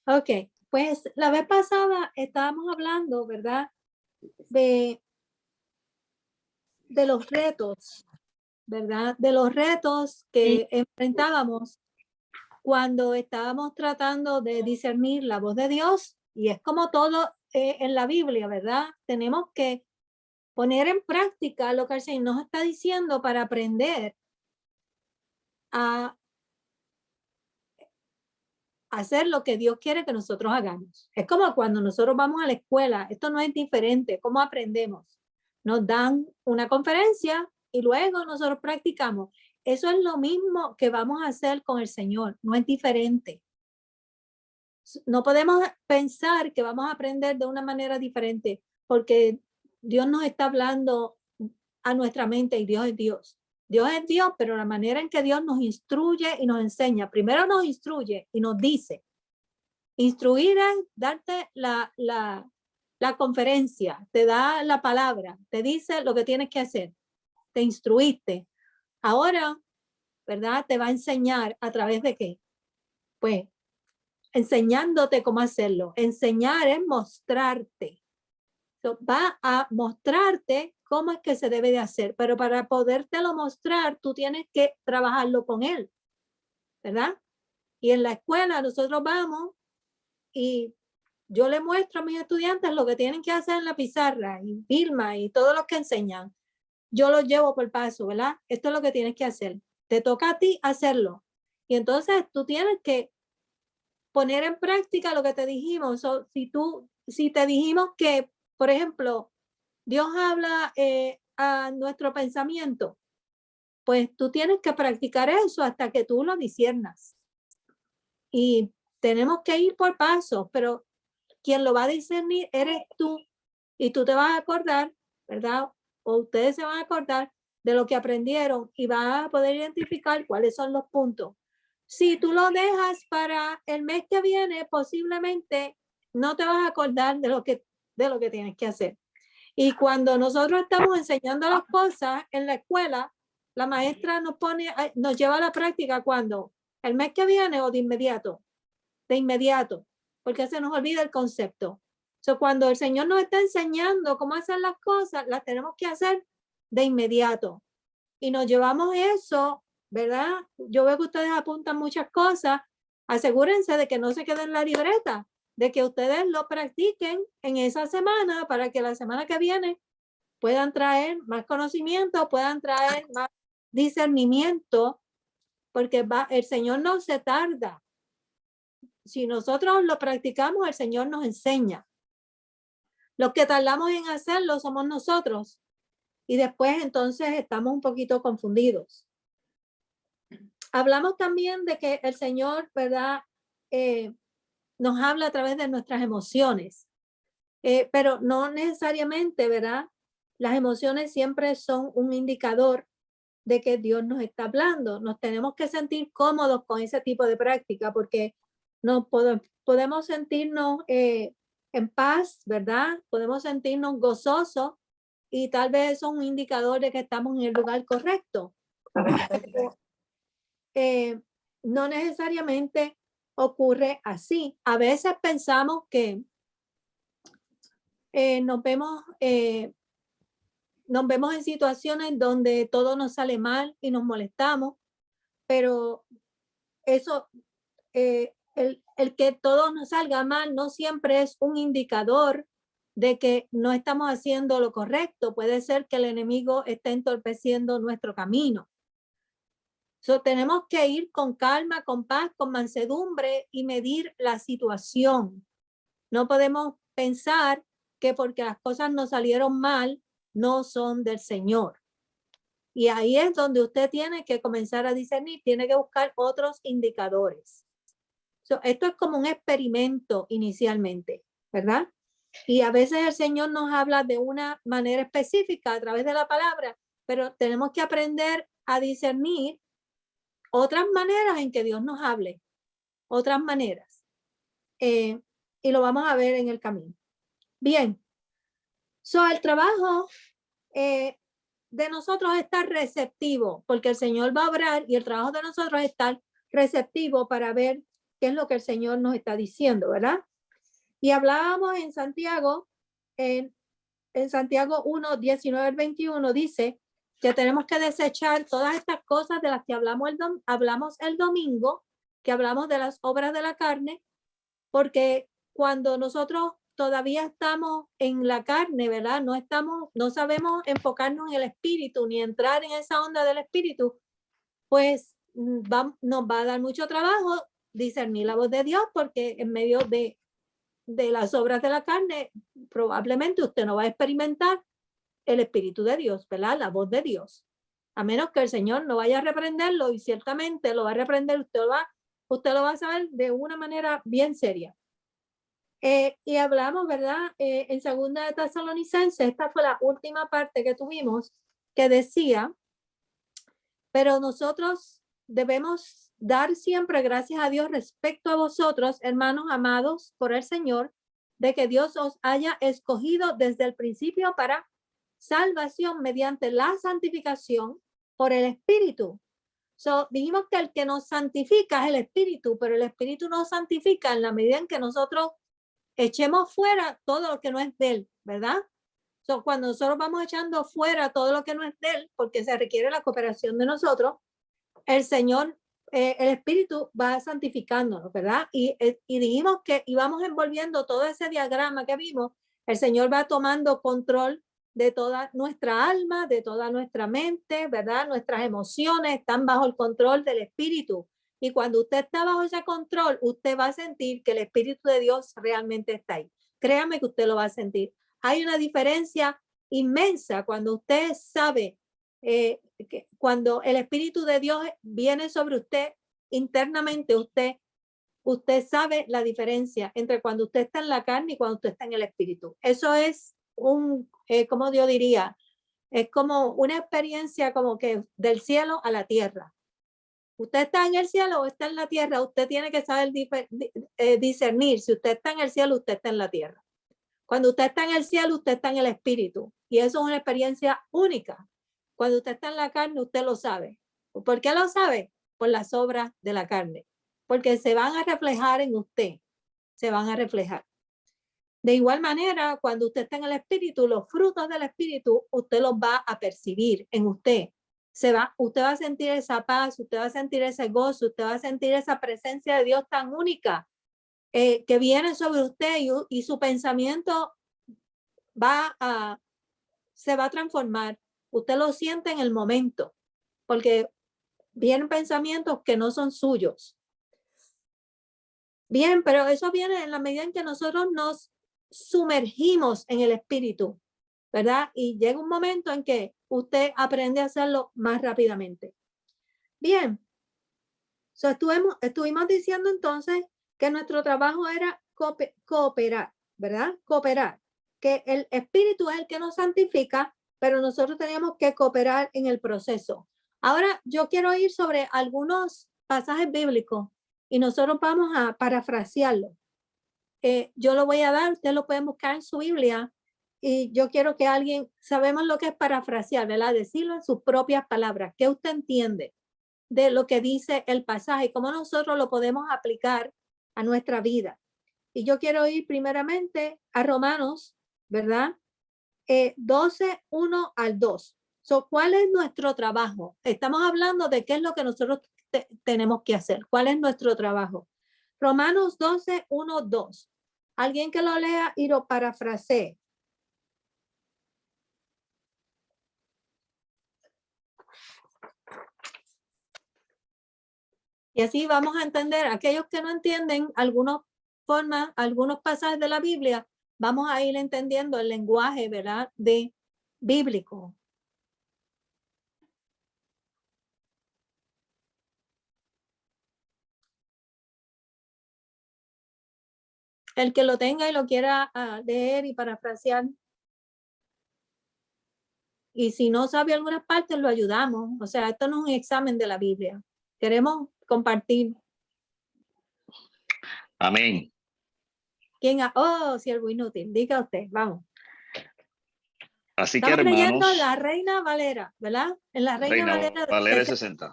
Ok, pues la vez pasada estábamos hablando, ¿verdad? De, de los retos, ¿verdad? De los retos Sí, que enfrentábamos cuando estábamos tratando de discernir la voz de Dios. Y es como todo en la Biblia, ¿verdad? Tenemos que poner en práctica lo que el Señor nos está diciendo para aprender a hacer lo que Dios quiere que nosotros hagamos. Es como cuando nosotros vamos a la escuela, esto no es diferente, ¿cómo aprendemos? Nos dan una conferencia y luego nosotros practicamos. Eso es lo mismo que vamos a hacer con el Señor, no es diferente. No podemos pensar que vamos a aprender de una manera diferente porque Dios nos está hablando a nuestra mente y Dios es Dios. Dios es Dios, pero la manera en que Dios nos instruye y nos enseña, primero nos instruye y nos dice. Instruir es darte la conferencia, te da la palabra, te dice lo que tienes que hacer, te instruiste. Ahora, ¿verdad? Te va a enseñar a través de qué? Pues enseñándote cómo hacerlo. Enseñar es mostrarte. Va a mostrarte cómo es que se debe de hacer, pero para podértelo mostrar, tú tienes que trabajarlo con él, ¿verdad? Y en la escuela nosotros vamos y yo le muestro a mis estudiantes lo que tienen que hacer en la pizarra y Vilma y todos los que enseñan. Yo los llevo por paso, ¿verdad? Esto es lo que tienes que hacer. Te toca a ti hacerlo. Y entonces tú tienes que poner en práctica lo que te dijimos. Si te dijimos que, por ejemplo, Dios habla a nuestro pensamiento, pues tú tienes que practicar eso hasta que tú lo disiernas. Y tenemos que ir por pasos, pero quien lo va a discernir eres tú y tú te vas a acordar, ¿verdad? O ustedes se van a acordar de lo que aprendieron y vas a poder identificar cuáles son los puntos. Si tú lo dejas para el mes que viene, posiblemente no te vas a acordar de lo que tienes que hacer. Y cuando nosotros estamos enseñando las cosas en la escuela, la maestra nos lleva a la práctica cuando el mes que viene o de inmediato, porque se nos olvida el concepto. Cuando el Señor nos está enseñando cómo hacer las cosas, las tenemos que hacer de inmediato. Y nos llevamos eso, ¿verdad? Yo veo que ustedes apuntan muchas cosas. Asegúrense de que no se quede en la libreta, de que ustedes lo practiquen en esa semana para que la semana que viene puedan traer más conocimiento, puedan traer más discernimiento, porque el Señor no se tarda. Si nosotros lo practicamos, el Señor nos enseña. Los que tardamos en hacerlo somos nosotros. Y después entonces estamos un poquito confundidos. Hablamos también de que el Señor, ¿verdad? Nos habla a través de nuestras emociones. Pero no necesariamente, ¿verdad? Las emociones siempre son un indicador de que Dios nos está hablando. Nos tenemos que sentir cómodos con ese tipo de práctica porque no podemos sentirnos en paz, ¿verdad? Podemos sentirnos gozosos y tal vez eso es un indicador de que estamos en el lugar correcto. Pero, no necesariamente ocurre así. A veces pensamos que nos vemos en situaciones donde todo nos sale mal y nos molestamos, pero eso, el que todo nos salga mal no siempre es un indicador de que no estamos haciendo lo correcto. Puede ser que el enemigo esté entorpeciendo nuestro camino. Tenemos que ir con calma, con paz, con mansedumbre y medir la situación. No podemos pensar que porque las cosas nos salieron mal, no son del Señor. Y ahí es donde usted tiene que comenzar a discernir, tiene que buscar otros indicadores. Esto es como un experimento inicialmente, ¿verdad? Y a veces el Señor nos habla de una manera específica a través de la palabra, pero tenemos que aprender a discernir otras maneras en que Dios nos hable, otras maneras. Y lo vamos a ver en el camino. Bien, el trabajo de nosotros es estar receptivo, porque el Señor va a obrar y el trabajo de nosotros es estar receptivo para ver qué es lo que el Señor nos está diciendo, ¿verdad? Y hablábamos en Santiago, en Santiago 1, 19 al 21, dice que tenemos que desechar todas estas cosas de las que hablamos el domingo, que hablamos de las obras de la carne, porque cuando nosotros todavía estamos en la carne, ¿verdad? No sabemos enfocarnos en el espíritu ni entrar en esa onda del espíritu, pues nos va a dar mucho trabajo discernir la voz de Dios, porque en medio de las obras de la carne, probablemente usted no va a experimentar el Espíritu de Dios, ¿verdad? La voz de Dios. A menos que el Señor no vaya a reprenderlo, y ciertamente lo va a reprender, usted lo va a saber de una manera bien seria. Y hablamos, ¿verdad? En segunda de Tesalonicenses, esta fue la última parte que tuvimos, que decía, pero nosotros debemos dar siempre gracias a Dios respecto a vosotros, hermanos amados por el Señor, de que Dios os haya escogido desde el principio para salvación mediante la santificación por el Espíritu. Dijimos que el que nos santifica es el Espíritu, pero el Espíritu nos santifica en la medida en que nosotros echemos fuera todo lo que no es de él, ¿verdad? Cuando nosotros vamos echando fuera todo lo que no es de él, porque se requiere la cooperación de nosotros, el Señor, el Espíritu va santificándonos, ¿verdad? Y dijimos que íbamos envolviendo todo ese diagrama que vimos, el Señor va tomando control de toda nuestra alma, de toda nuestra mente, ¿verdad? Nuestras emociones están bajo el control del Espíritu. Y cuando usted está bajo ese control, usted va a sentir que el Espíritu de Dios realmente está ahí. Créame que usted lo va a sentir. Hay una diferencia inmensa cuando usted sabe que cuando el Espíritu de Dios viene sobre usted internamente, usted sabe la diferencia entre cuando usted está en la carne y cuando usted está en el Espíritu. Eso es como yo diría, es como una experiencia como que del cielo a la tierra. Usted está en el cielo o está en la tierra, usted tiene que saber discernir. Si usted está en el cielo, usted está en la tierra. Cuando usted está en el cielo, usted está en el Espíritu. Y eso es una experiencia única. Cuando usted está en la carne, usted lo sabe. ¿Por qué lo sabe? Por las obras de la carne. Porque se van a reflejar en usted. Se van a reflejar. De igual manera, cuando usted está en el Espíritu, los frutos del Espíritu, usted los va a percibir en usted. Usted va a sentir esa paz, usted va a sentir ese gozo, usted va a sentir esa presencia de Dios tan única que viene sobre usted, y su pensamiento se va a transformar. Usted lo siente en el momento, porque vienen pensamientos que no son suyos. Bien, pero eso viene en la medida en que nosotros nos sumergimos en el Espíritu, ¿verdad? Y llega un momento en que usted aprende a hacerlo más rápidamente. Bien, estuvimos diciendo entonces que nuestro trabajo era cooperar, ¿verdad? Cooperar, que el Espíritu es el que nos santifica, pero nosotros teníamos que cooperar en el proceso. Ahora yo quiero ir sobre algunos pasajes bíblicos y nosotros vamos a parafrasearlo. Yo lo voy a dar, usted lo puede buscar en su Biblia, y yo quiero que sabemos lo que es parafrasear, ¿verdad? Decirlo en sus propias palabras. ¿Qué usted entiende de lo que dice el pasaje y cómo nosotros lo podemos aplicar a nuestra vida? Y yo quiero ir primeramente a Romanos, ¿verdad? 12, 1 al 2. ¿Cuál es nuestro trabajo? Estamos hablando de qué es lo que nosotros tenemos que hacer. ¿Cuál es nuestro trabajo? Romanos 12, 1, 2. Alguien que lo lea y lo parafrasee. Y así vamos a entender, aquellos que no entienden algunos pasajes de la Biblia, vamos a ir entendiendo el lenguaje, ¿verdad? De bíblico. El que lo tenga y lo quiera leer y parafrasear. Y si no sabe algunas partes, lo ayudamos. O sea, esto no es un examen de la Biblia. Queremos compartir. Amén. Siervo inútil, diga usted, vamos. Así Estamos que, hermanos, leyendo la Reina Valera, ¿verdad? En la Reina Valera 60.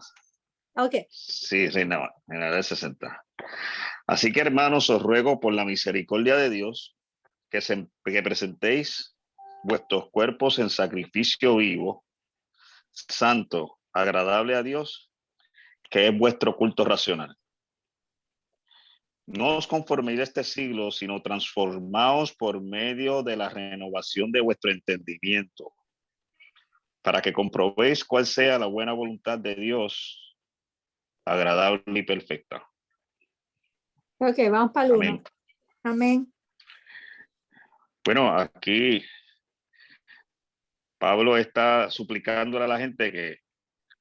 Ok. Sí, Reina Valera 60. Así que, hermanos, os ruego por la misericordia de Dios que presentéis vuestros cuerpos en sacrificio vivo, santo, agradable a Dios, que es vuestro culto racional. No os conforméis de este siglo, sino transformaos por medio de la renovación de vuestro entendimiento, para que comprobéis cuál sea la buena voluntad de Dios, agradable y perfecta. Ok, vamos para el Amén. 1. Amén. Bueno, aquí Pablo está suplicándole a la gente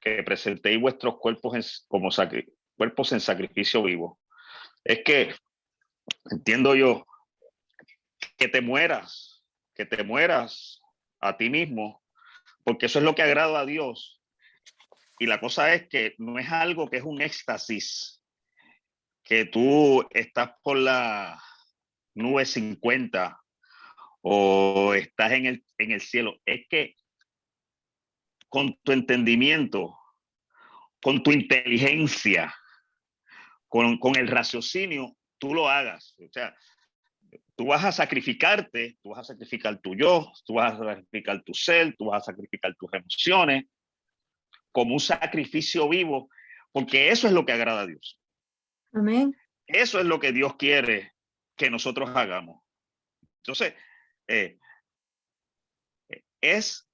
que presentéis vuestros cuerpos como cuerpos en sacrificio vivo. Es que entiendo yo que te mueras a ti mismo, porque eso es lo que agrada a Dios. Y la cosa es que no es algo que es un éxtasis, que tú estás por la nube 50 o estás en el cielo. Es que con tu entendimiento, con tu inteligencia, con el raciocinio, tú lo hagas. O sea, tú vas a sacrificarte, tú vas a sacrificar tu yo, tú vas a sacrificar tu ser, tú vas a sacrificar tus emociones como un sacrificio vivo, porque eso es lo que agrada a Dios. Amén. Eso es lo que Dios quiere que nosotros hagamos. Entonces, es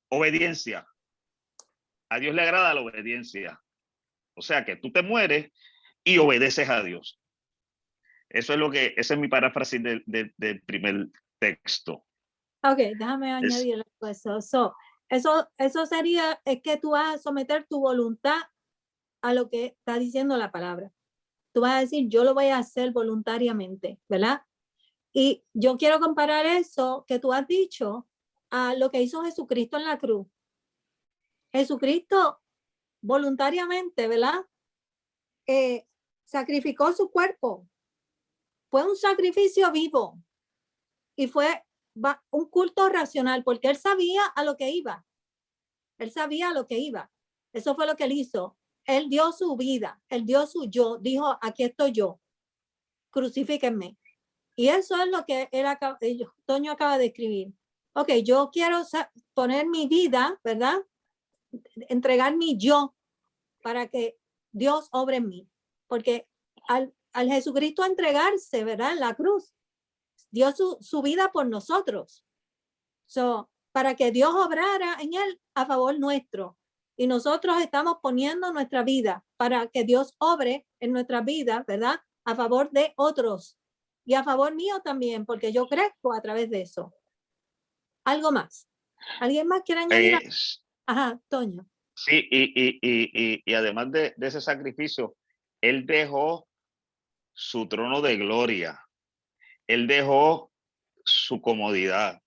obediencia. A Dios le agrada la obediencia. O sea, que tú te mueres y obedeces a Dios. Eso es lo que, esa es mi paráfrasis del primer texto. Ok, déjame añadir eso. Eso sería, es que tú vas a someter tu voluntad a lo que está diciendo la palabra. Tú vas a decir, yo lo voy a hacer voluntariamente, ¿verdad? Y yo quiero comparar eso que tú has dicho a lo que hizo Jesucristo en la cruz. Jesucristo voluntariamente, ¿verdad? Sacrificó su cuerpo. Fue un sacrificio vivo y fue un culto racional porque él sabía a lo que iba. Él sabía a lo que iba. Eso fue lo que él hizo. Él dio su vida, él dio su yo, dijo, aquí estoy yo, crucifíquenme. Y eso es lo que Toño acaba de escribir. Ok, yo quiero poner mi vida, ¿verdad? Entregar mi yo para que Dios obre en mí. Porque al Jesucristo entregarse, ¿verdad? En la cruz, dio su vida por nosotros. Para que Dios obrara en él a favor nuestro. Y nosotros estamos poniendo nuestra vida para que Dios obre en nuestra vida, ¿verdad? A favor de otros. Y a favor mío también, porque yo crezco a través de eso. Algo más. ¿Alguien más quiere añadir? Ajá, Toño. Sí, y además de ese sacrificio, él dejó su trono de gloria, él dejó su comodidad,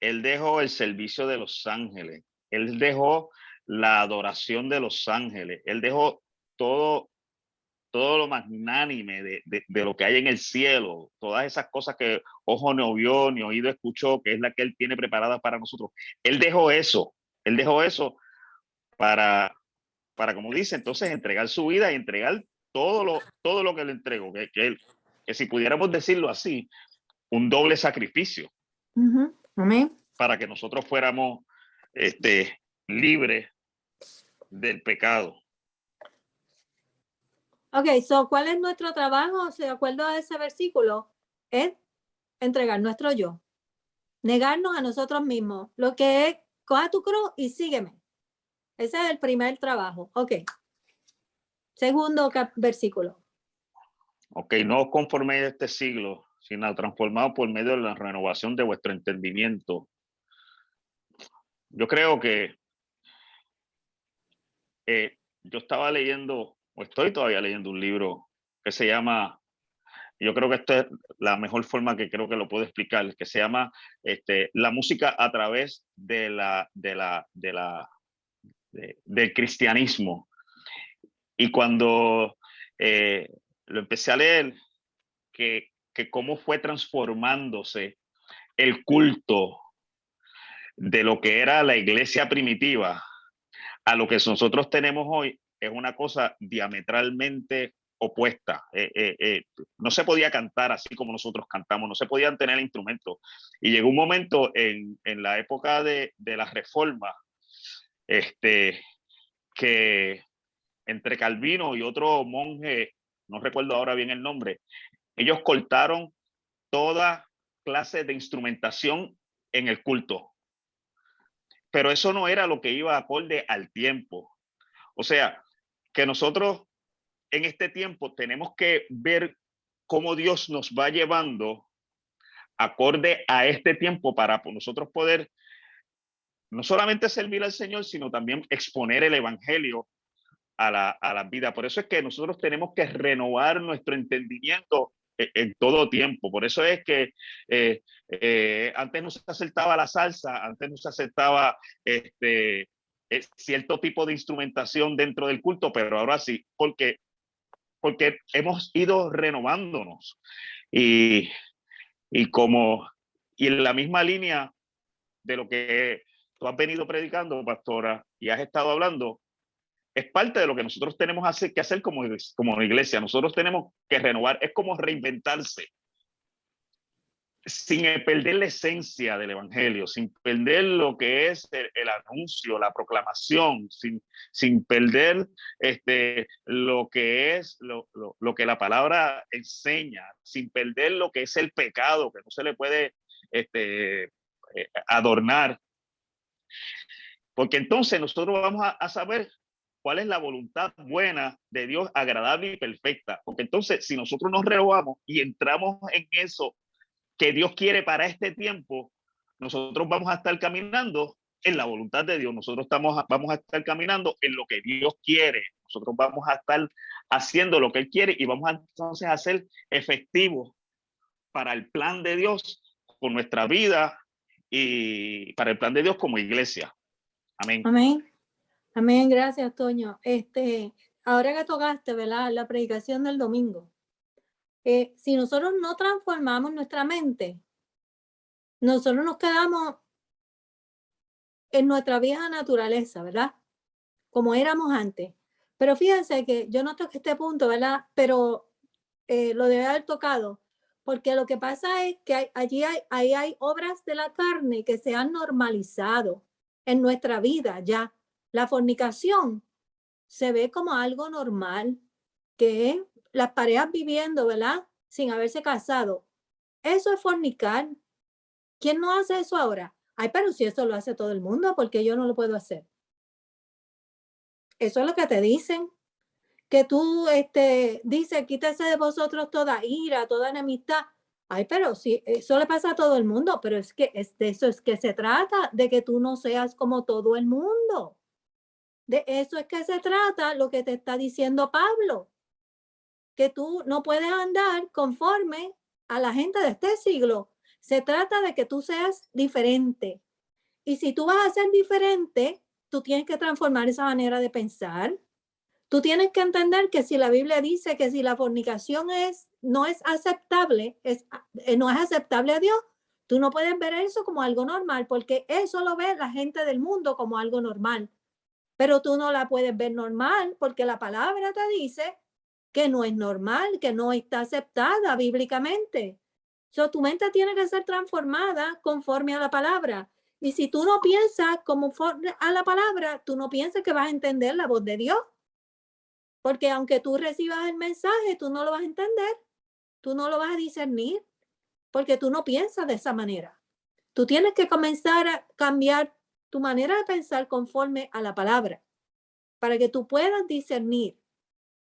él dejó el servicio de los ángeles, él dejó la adoración de los ángeles, él dejó todo lo magnánime de lo que hay en el cielo, todas esas cosas que ojo no vio ni oído escuchó, que es la que él tiene preparada para nosotros. Él dejó eso para como dice, entonces entregar su vida y entregar todo lo que le entregó, que si pudiéramos decirlo así, un doble sacrificio. Amén. Para que nosotros fuéramos libres del pecado. Ok, ¿cuál es nuestro trabajo? De acuerdo a ese versículo, es entregar nuestro yo, negarnos a nosotros mismos, lo que es, coja tu cruz y sígueme. Ese es el primer trabajo. Ok. Segundo versículo. Ok, no os conforméis de este siglo, sino transformados por medio de la renovación de vuestro entendimiento. Yo creo que yo estaba leyendo, o estoy todavía leyendo un libro que se llama, yo creo que esta es la mejor forma que creo que lo puedo explicar, que se llama La música a través del cristianismo. Y cuando lo empecé a leer, que cómo fue transformándose el culto de lo que era la iglesia primitiva a lo que nosotros tenemos hoy, es una cosa diametralmente opuesta. No se podía cantar así como nosotros cantamos, no se podían tener instrumentos. Y llegó un momento en la época de la Reforma, que entre Calvino y otro monje, no recuerdo ahora bien el nombre, ellos cortaron toda clase de instrumentación en el culto. Pero eso no era lo que iba acorde al tiempo. O sea, que nosotros en este tiempo tenemos que ver cómo Dios nos va llevando acorde a este tiempo para nosotros poder no solamente servir al Señor, sino también exponer el evangelio a la vida. Por eso es que nosotros tenemos que renovar nuestro entendimiento en todo tiempo. Por eso es que antes no se aceptaba la salsa, antes no se aceptaba cierto tipo de instrumentación dentro del culto, pero ahora sí, porque hemos ido renovándonos. Y en la misma línea de lo que tú has venido predicando, pastora, y has estado hablando, es parte de lo que nosotros tenemos que hacer como iglesia. Nosotros tenemos que renovar, es como reinventarse, sin perder la esencia del evangelio, sin perder lo que es el anuncio, la proclamación, sin perder lo que es lo que la palabra enseña, sin perder lo que es el pecado, que no se le puede adornar. Porque entonces nosotros vamos a saber cuál es la voluntad buena de Dios, agradable y perfecta. Porque entonces, si nosotros nos renovamos y entramos en eso que Dios quiere para este tiempo, nosotros vamos a estar caminando en la voluntad de Dios. Nosotros vamos a estar caminando en lo que Dios quiere. Nosotros vamos a estar haciendo lo que Él quiere y vamos entonces a ser efectivos para el plan de Dios con nuestra vida y para el plan de Dios como iglesia. Amén. Amén. Amén. Gracias, Toño. Ahora que tocaste, ¿verdad?, la predicación del domingo. Si nosotros no transformamos nuestra mente, nosotros nos quedamos en nuestra vieja naturaleza, ¿verdad? Como éramos antes. Pero fíjense que yo no toqué este punto, ¿verdad? Pero lo debe haber tocado, porque lo que pasa es que allí hay obras de la carne que se han normalizado en nuestra vida ya. La fornicación se ve como algo normal, que es las parejas viviendo, ¿verdad?, sin haberse casado. Eso es fornicar. ¿Quién no hace eso ahora? Ay, pero si eso lo hace todo el mundo, ¿por qué yo no lo puedo hacer? Eso es lo que te dicen. Que tú dices, quítese de vosotros toda ira, toda enemistad. Ay, pero sí, eso le pasa a todo el mundo, pero es que de eso es que se trata, de que tú no seas como todo el mundo. De eso es que se trata lo que te está diciendo Pablo, que tú no puedes andar conforme a la gente de este siglo. Se trata de que tú seas diferente. Y si tú vas a ser diferente, tú tienes que transformar esa manera de pensar. Tú tienes que entender que si la Biblia dice que si la fornicación no es aceptable, no es aceptable a Dios, tú no puedes ver eso como algo normal, porque eso lo ve la gente del mundo como algo normal. Pero tú no la puedes ver normal porque la palabra te dice que no es normal, que no está aceptada bíblicamente. Tu mente tiene que ser transformada conforme a la palabra. Y si tú no piensas conforme a la palabra, tú no piensas que vas a entender la voz de Dios. Porque aunque tú recibas el mensaje, tú no lo vas a entender, tú no lo vas a discernir, porque tú no piensas de esa manera. Tú tienes que comenzar a cambiar tu manera de pensar conforme a la palabra, para que tú puedas discernir.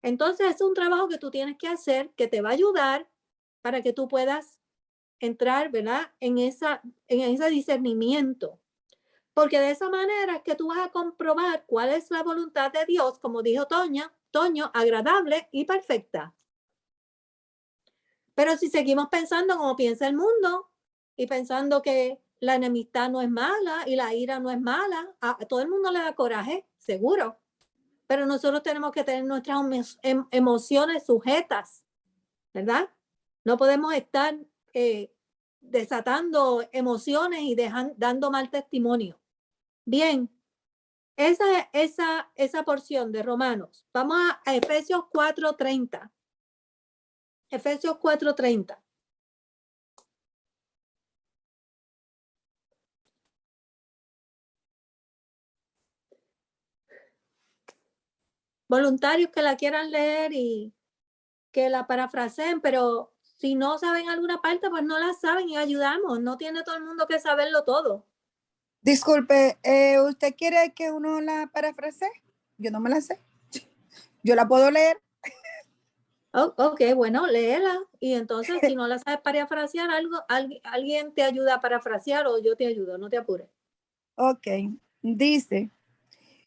Entonces es un trabajo que tú tienes que hacer, que te va a ayudar para que tú puedas entrar, ¿verdad?, en ese discernimiento. Porque de esa manera es que tú vas a comprobar cuál es la voluntad de Dios, como dijo Toño, agradable y perfecta. Pero si seguimos pensando como piensa el mundo y pensando que la enemistad no es mala y la ira no es mala, a todo el mundo le da coraje, seguro. Pero nosotros tenemos que tener nuestras emociones sujetas, ¿verdad? No podemos estar desatando emociones y dando mal testimonio. Bien, esa porción de Romanos. Vamos a Efesios 4:30. Efesios 4:30. Voluntarios que la quieran leer y que la parafraseen, pero si no saben alguna parte, pues no la saben y ayudamos. No tiene todo el mundo que saberlo todo. Disculpe, ¿usted quiere que uno la parafrasee? Yo no me la sé. Yo la puedo leer. Oh, ok, bueno, léela y entonces si no la sabes parafrasear algo, alguien te ayuda a parafrasear o yo te ayudo, no te apures. Ok, dice,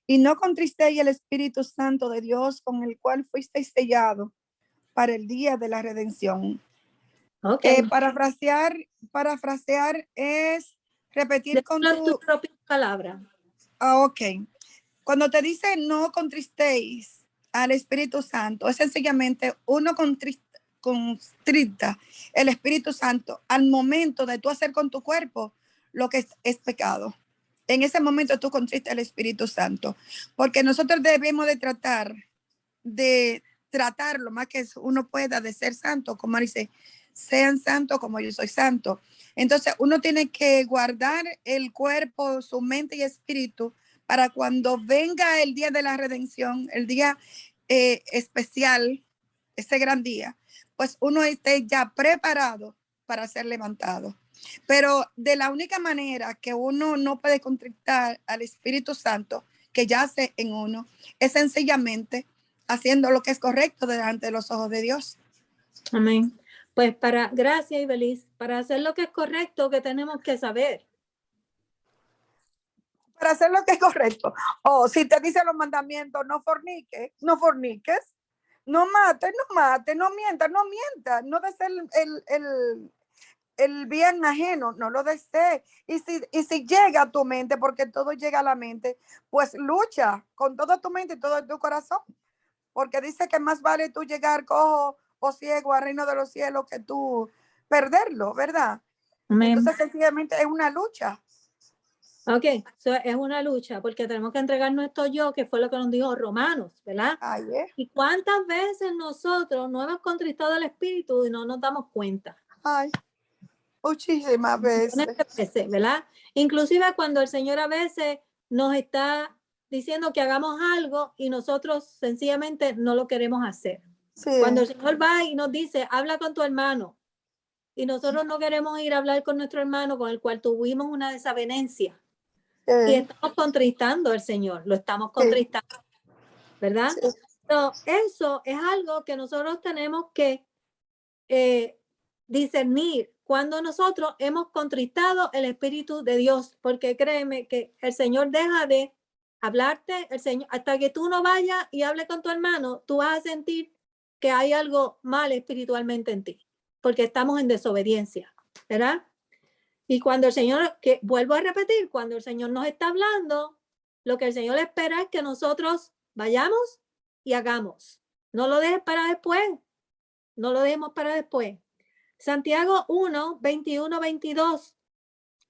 y no contristéis el Espíritu Santo de Dios con el cual fuisteis sellado para el día de la redención. Ok. Parafrasear es repetir con Déjalo en tu propia palabra. Ok. Cuando te dice no contristéis al Espíritu Santo, es sencillamente uno constricta el Espíritu Santo al momento de tú hacer con tu cuerpo lo que es pecado. En ese momento tú contristas el Espíritu Santo, porque nosotros debemos de tratar lo más que uno pueda de ser santo, como dice, sean santos como yo soy santo. Entonces uno tiene que guardar el cuerpo, su mente y espíritu para cuando venga el día de la redención, el día especial, ese gran día, pues uno esté ya preparado para ser levantado. Pero de la única manera que uno no puede contristar al Espíritu Santo que yace en uno es sencillamente haciendo lo que es correcto delante de los ojos de Dios. Amén. Pues gracias, Ibelis, para hacer lo que es correcto, que tenemos que saber. Para hacer lo que es correcto. O si te dice los mandamientos, no forniques, no forniques, no mates, no mientas, no des el bien ajeno, no lo desees. Y si llega a tu mente, porque todo llega a la mente, pues lucha con toda tu mente y todo tu corazón. Porque dice que más vale tú llegar cojo o ciego al reino de los cielos que tú perderlo, ¿verdad? Amén. Entonces sencillamente es una lucha. Ok, es una lucha porque tenemos que entregar nuestro yo, que fue lo que nos dijo Romanos, ¿verdad? Ay, ¿eh? ¿Y cuántas veces nosotros no hemos contristado el espíritu y no nos damos cuenta? Ay, muchísimas veces. ¿Verdad? Inclusive cuando el Señor a veces nos está diciendo que hagamos algo y nosotros sencillamente no lo queremos hacer. Sí. Cuando el Señor va y nos dice, habla con tu hermano, y nosotros no queremos ir a hablar con nuestro hermano con el cual tuvimos una desavenencia. Y estamos contristando al Señor, lo estamos contristando, ¿verdad? Sí. Entonces, eso es algo que nosotros tenemos que discernir cuando nosotros hemos contristado el Espíritu de Dios, porque créeme que el Señor deja de hablarte, el Señor, hasta que tú no vayas y hables con tu hermano, tú vas a sentir que hay algo mal espiritualmente en ti, porque estamos en desobediencia, ¿verdad? Y cuando el Señor, que vuelvo a repetir, cuando el Señor nos está hablando, lo que el Señor espera es que nosotros vayamos y hagamos. No lo dejes para después. No lo dejemos para después. Santiago 1, 21, 22.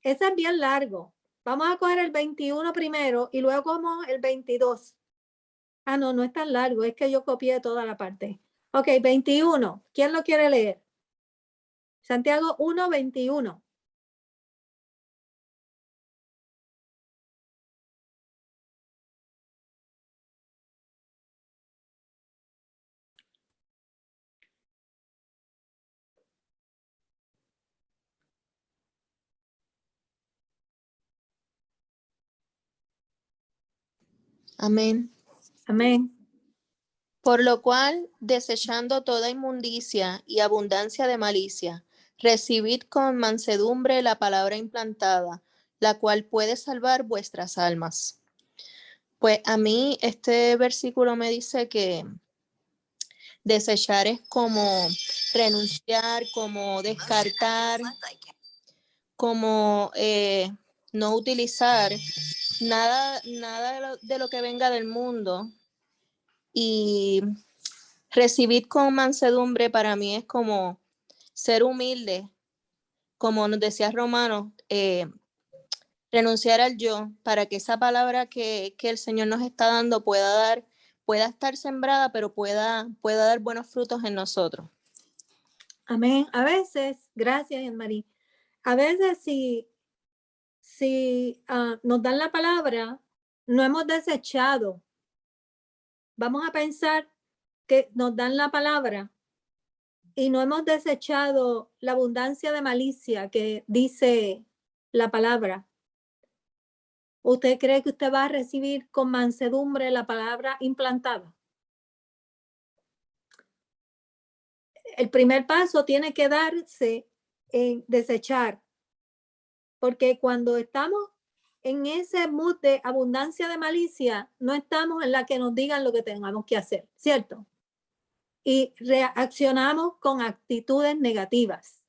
Ese es bien largo. Vamos a coger el 21 primero y luego como el 22. Ah, no, no es tan largo. Es que yo copié toda la parte. Ok, 21. ¿Quién lo quiere leer? Santiago 1, 21. Amén. Amén. Por lo cual, desechando toda inmundicia y abundancia de malicia, recibid con mansedumbre la palabra implantada, la cual puede salvar vuestras almas. Pues a mí este versículo me dice que desechar es como renunciar, como descartar, como no utilizar nada de lo que venga del mundo. Y recibir con mansedumbre para mí es como ser humilde, como nos decía Romano, renunciar al yo para que esa palabra que el Señor nos está dando pueda estar sembrada, pero pueda dar buenos frutos en nosotros. Amén. A veces, gracias, María. A veces si nos dan la palabra, no hemos desechado. Vamos a pensar que nos dan la palabra y no hemos desechado la abundancia de malicia que dice la palabra. ¿Usted cree que usted va a recibir con mansedumbre la palabra implantada? El primer paso tiene que darse en desechar, porque cuando estamos en ese mood de abundancia de malicia, no estamos en la que nos digan lo que tengamos que hacer, ¿cierto? Y reaccionamos con actitudes negativas.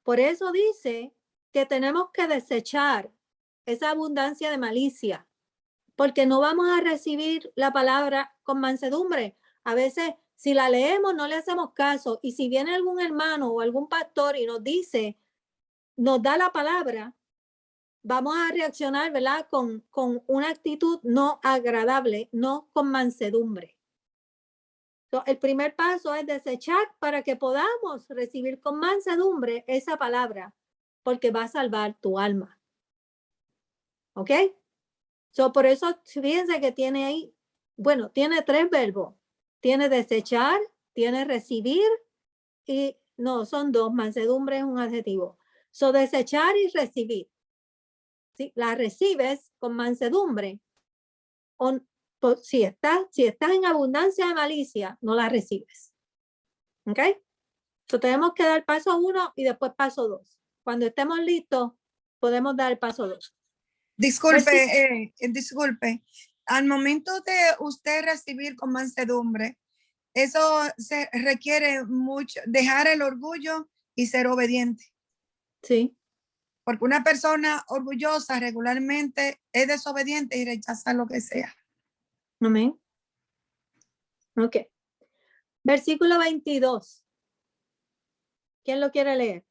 Por eso dice que tenemos que desechar esa abundancia de malicia, porque no vamos a recibir la palabra con mansedumbre. A veces, si la leemos, no le hacemos caso. Y si viene algún hermano o algún pastor y nos dice, nos da la palabra, vamos a reaccionar, ¿verdad? Con una actitud no agradable, no con mansedumbre. Entonces, el primer paso es desechar para que podamos recibir con mansedumbre esa palabra, porque va a salvar tu alma. ¿Ok? Por eso, fíjense que tiene ahí, bueno, tiene 3 verbos. Tiene desechar, tiene recibir y no, son 2. Mansedumbre es un adjetivo. Desechar y recibir. ¿Sí? La recibes con mansedumbre. Si estás en abundancia de malicia, no la recibes. ¿Ok? Tenemos que dar paso 1 y después paso 2. Cuando estemos listos, podemos dar el paso 2. Disculpe, disculpe. Al momento de usted recibir con mansedumbre, eso se requiere mucho, dejar el orgullo y ser obediente. Sí. Porque una persona orgullosa regularmente es desobediente y rechaza lo que sea. Amén. Ok. Versículo 22. ¿Quién lo quiere leer?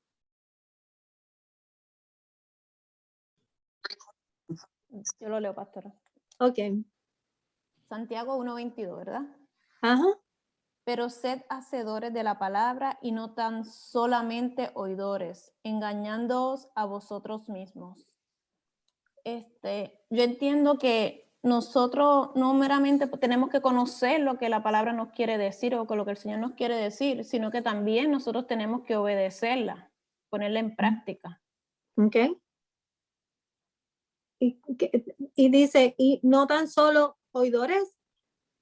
Yo lo leo, pastora. Ok. Santiago 1:22, ¿verdad? Ajá. Pero sed hacedores de la palabra y no tan solamente oidores, engañándoos a vosotros mismos. Yo entiendo que nosotros no meramente tenemos que conocer lo que la palabra nos quiere decir o lo que el Señor nos quiere decir, sino que también nosotros tenemos que obedecerla, ponerla en práctica. Ok. Y dice, y no tan solo oidores,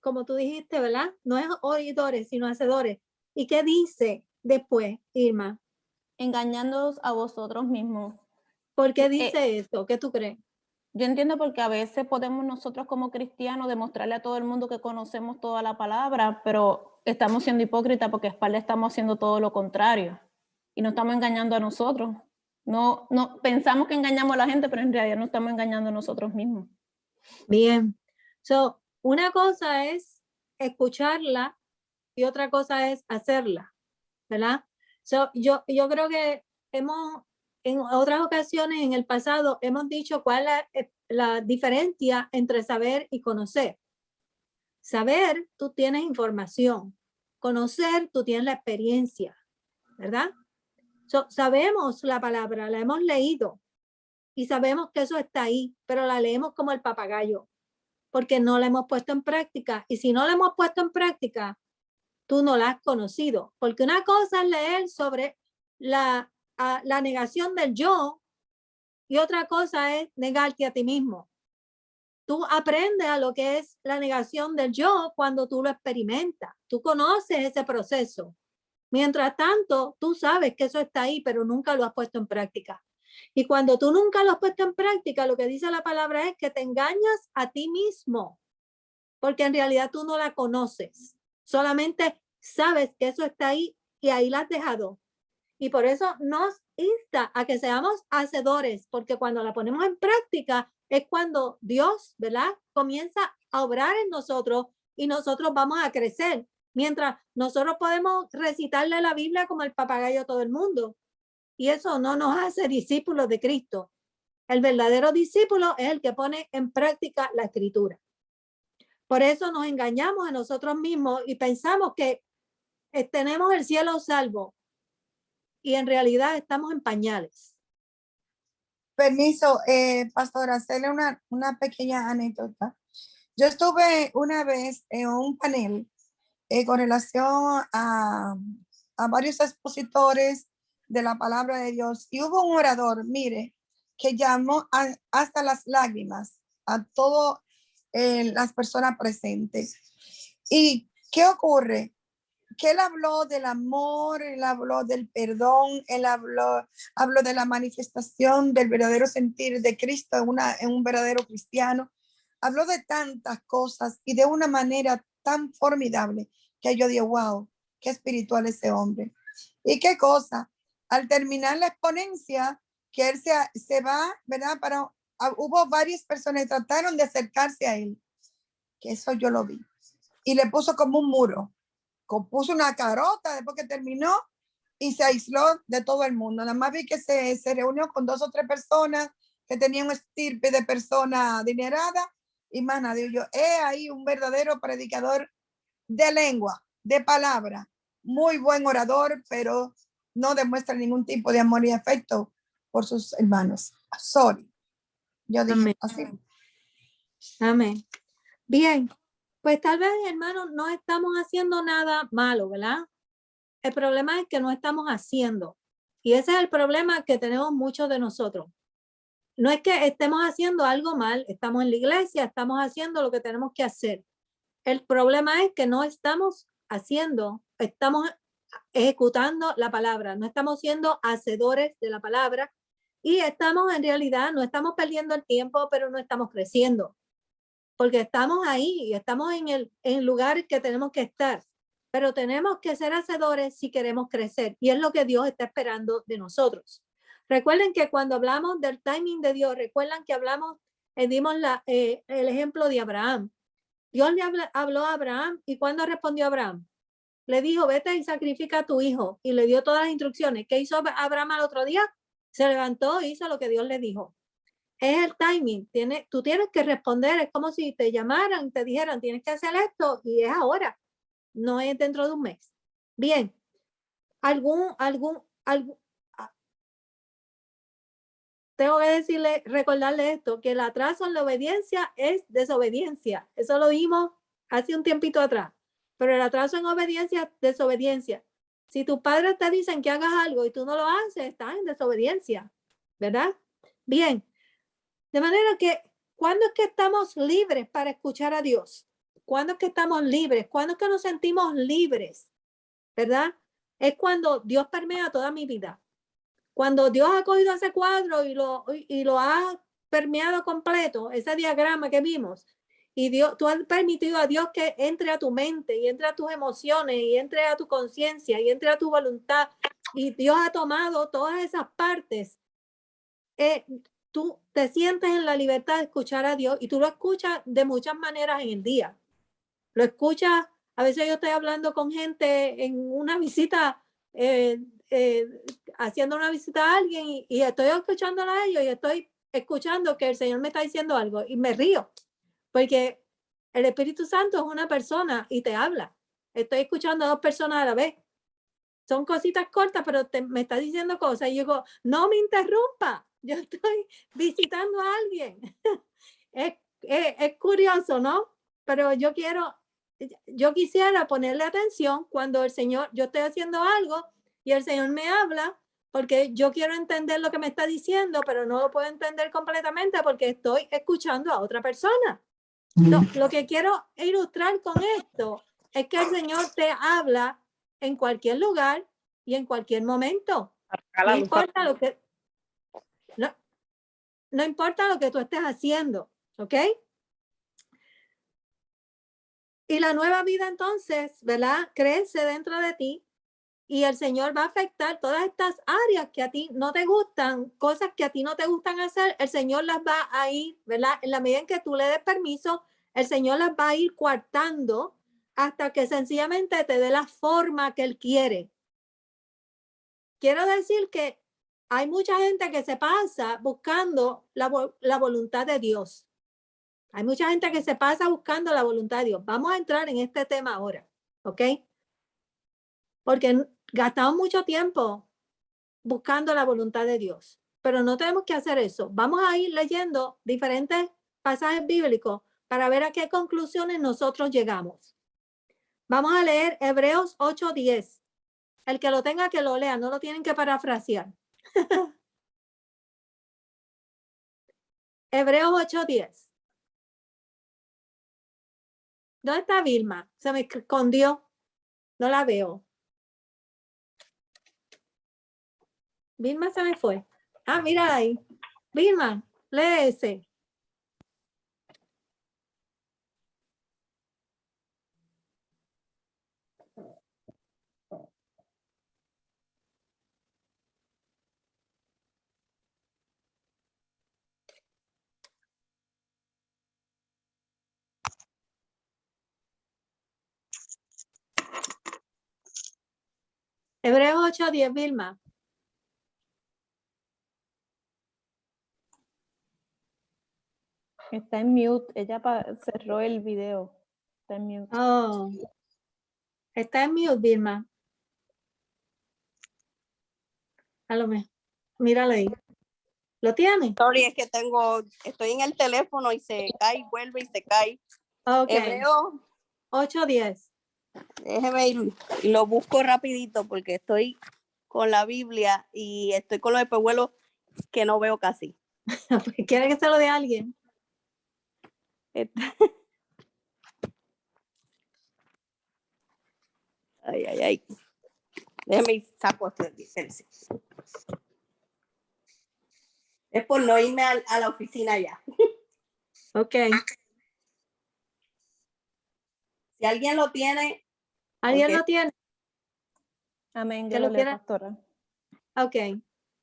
como tú dijiste, ¿verdad? No es oidores, sino hacedores. ¿Y qué dice después, Irma? Engañándoos a vosotros mismos. ¿Por qué dice esto? ¿Qué tú crees? Yo entiendo porque a veces podemos nosotros como cristianos demostrarle a todo el mundo que conocemos toda la palabra, pero estamos siendo hipócritas porque espalda estamos haciendo todo lo contrario y nos estamos engañando a nosotros. No pensamos que engañamos a la gente, pero en realidad nos estamos engañando a nosotros mismos. Bien. Una cosa es escucharla y otra cosa es hacerla, ¿verdad? Yo creo que en otras ocasiones en el pasado hemos dicho cuál es la diferencia entre saber y conocer. Saber, tú tienes información. Conocer, tú tienes la experiencia, ¿verdad? Sabemos la palabra, la hemos leído y sabemos que eso está ahí, pero la leemos como el papagayo, porque no la hemos puesto en práctica. Y si no la hemos puesto en práctica, tú no la has conocido, porque una cosa es leer sobre la negación del yo y otra cosa es negarte a ti mismo. Tú aprendes a lo que es la negación del yo cuando tú lo experimentas. Tú conoces ese proceso. Mientras tanto, tú sabes que eso está ahí, pero nunca lo has puesto en práctica. Y cuando tú nunca lo has puesto en práctica, lo que dice la palabra es que te engañas a ti mismo, porque en realidad tú no la conoces. Solamente sabes que eso está ahí y ahí la has dejado. Y por eso nos insta a que seamos hacedores, porque cuando la ponemos en práctica es cuando Dios, ¿verdad? Comienza a obrar en nosotros y nosotros vamos a crecer. Mientras nosotros podemos recitarle la Biblia como el papagayo a todo el mundo. Y eso no nos hace discípulos de Cristo. El verdadero discípulo es el que pone en práctica la escritura. Por eso nos engañamos a nosotros mismos y pensamos que tenemos el cielo salvo. y en realidad estamos en pañales. Permiso, pastora, hacerle una pequeña anécdota. Yo estuve una vez en un panel con relación a varios expositores de la palabra de Dios y hubo un orador, mire, que llamó hasta las lágrimas a todas las personas presentes. ¿Y qué ocurre? Que él habló del amor, él habló del perdón, él habló de la manifestación del verdadero sentir de Cristo en un verdadero cristiano. Habló de tantas cosas y de una manera tan formidable que yo digo, wow, qué espiritual ese hombre. Y qué cosa, al terminar la exponencia, que él se va, ¿verdad? Hubo varias personas que trataron de acercarse a él, que eso yo lo vi. Y le puso como un muro. Puso una carota después que terminó y se aisló de todo el mundo. Nada más vi que se reunió con 2 o 3 personas que tenían un estirpe de persona adinerada y más nadie. Yo, ahí un verdadero predicador de lengua, de palabra, muy buen orador, pero no demuestra ningún tipo de amor y afecto por sus hermanos. Sorry. Yo dije Amén. así. Amén. Bien, pues tal vez, hermanos, no estamos haciendo nada malo, ¿verdad? El problema es que no estamos haciendo. Y ese es el problema que tenemos muchos de nosotros. No es que estemos haciendo algo mal, estamos en la iglesia, estamos haciendo lo que tenemos que hacer. El problema es que no estamos haciendo, estamos ejecutando la palabra, no estamos siendo hacedores de la palabra y estamos en realidad, no estamos perdiendo el tiempo, pero no estamos creciendo. Porque estamos ahí y estamos en el lugar que tenemos que estar, pero tenemos que ser hacedores si queremos crecer y es lo que Dios está esperando de nosotros. Recuerden que cuando hablamos del timing de Dios, recuerdan que hablamos, dimos el ejemplo de Abraham. Dios le habló a Abraham y cuando respondió Abraham, le dijo, vete y sacrifica a tu hijo y le dio todas las instrucciones. ¿Qué hizo Abraham al otro día? Se levantó e hizo lo que Dios le dijo. Es el timing, tú tienes que responder, es como si te llamaran, te dijeran, tienes que hacer esto y es ahora, no es dentro de un mes. Bien, tengo que decirle, recordarle esto, que el atraso en la obediencia es desobediencia. Eso lo vimos hace un tiempito atrás, pero el atraso en obediencia es desobediencia. Si tus padres te dicen que hagas algo y tú no lo haces, estás en desobediencia, ¿verdad? Bien. De manera que, ¿cuándo es que estamos libres para escuchar a Dios? ¿Cuándo es que estamos libres? ¿Cuándo es que nos sentimos libres? ¿Verdad? Es cuando Dios permea toda mi vida. Cuando Dios ha cogido ese cuadro y lo ha permeado completo, ese diagrama que vimos, y Dios, tú has permitido a Dios que entre a tu mente y entre a tus emociones y entre a tu conciencia y entre a tu voluntad, y Dios ha tomado todas esas partes. Tú te sientes en la libertad de escuchar a Dios y tú lo escuchas de muchas maneras en el día. Lo escuchas, a veces yo estoy hablando con gente en una visita, haciendo una visita a alguien y estoy escuchándola a ellos y estoy escuchando que el Señor me está diciendo algo y me río, porque el Espíritu Santo es una persona y te habla. Estoy escuchando a 2 personas a la vez. Son cositas cortas, pero me está diciendo cosas y yo digo, no me interrumpa. Yo estoy visitando a alguien. Es curioso, ¿no? Pero yo quisiera ponerle atención cuando el Señor, yo estoy haciendo algo y el Señor me habla, porque yo quiero entender lo que me está diciendo, pero no lo puedo entender completamente porque estoy escuchando a otra persona. No, lo que quiero ilustrar con esto es que el Señor te habla en cualquier lugar y en cualquier momento. No importa lo que, no importa lo que tú estés haciendo, ¿ok? Y la nueva vida entonces, ¿verdad? Crece dentro de ti y el Señor va a afectar todas estas áreas que a ti no te gustan, cosas que a ti no te gustan hacer, el Señor las va a ir, ¿verdad? En la medida en que tú le des permiso, el Señor las va a ir coartando hasta que sencillamente te dé la forma que Él quiere. Quiero decir que hay mucha gente que se pasa buscando la voluntad de Dios. Hay mucha gente que se pasa buscando la voluntad de Dios. Vamos a entrar en este tema ahora, ¿ok? Porque gastamos mucho tiempo buscando la voluntad de Dios. Pero no tenemos que hacer eso. Vamos a ir leyendo diferentes pasajes bíblicos para ver a qué conclusiones nosotros llegamos. Vamos a leer Hebreos 8:10. El que lo tenga que lo lea, no lo tienen que parafrasear. Hebreos 8:10. ¿Dónde está Vilma? Se me escondió. No la veo. Vilma se me fue. Ah, mira ahí. Vilma, lee ese. Hebreos 8:10, Vilma. Está en mute. Ella cerró el video. Está en mute. Oh. Está en mute, Vilma. A lo mejor. Míralo ahí. ¿Lo tiene? Sorry, es que estoy en el teléfono y se cae, vuelve y se cae. Ok. Hebreo, 8:10. déjeme ir y lo busco rapidito porque estoy con la Biblia y estoy con los espejuelos que no veo casi. ¿Quiere que se lo dé a alguien? Ay, ay, ay. Déjeme ir, saco este. Es por no irme a la oficina ya. Ok. Si alguien lo tiene. ¿Alguien Ok. lo tiene? Amén. ¿Que Yo lo lo leo, quiera? pastora. Ok.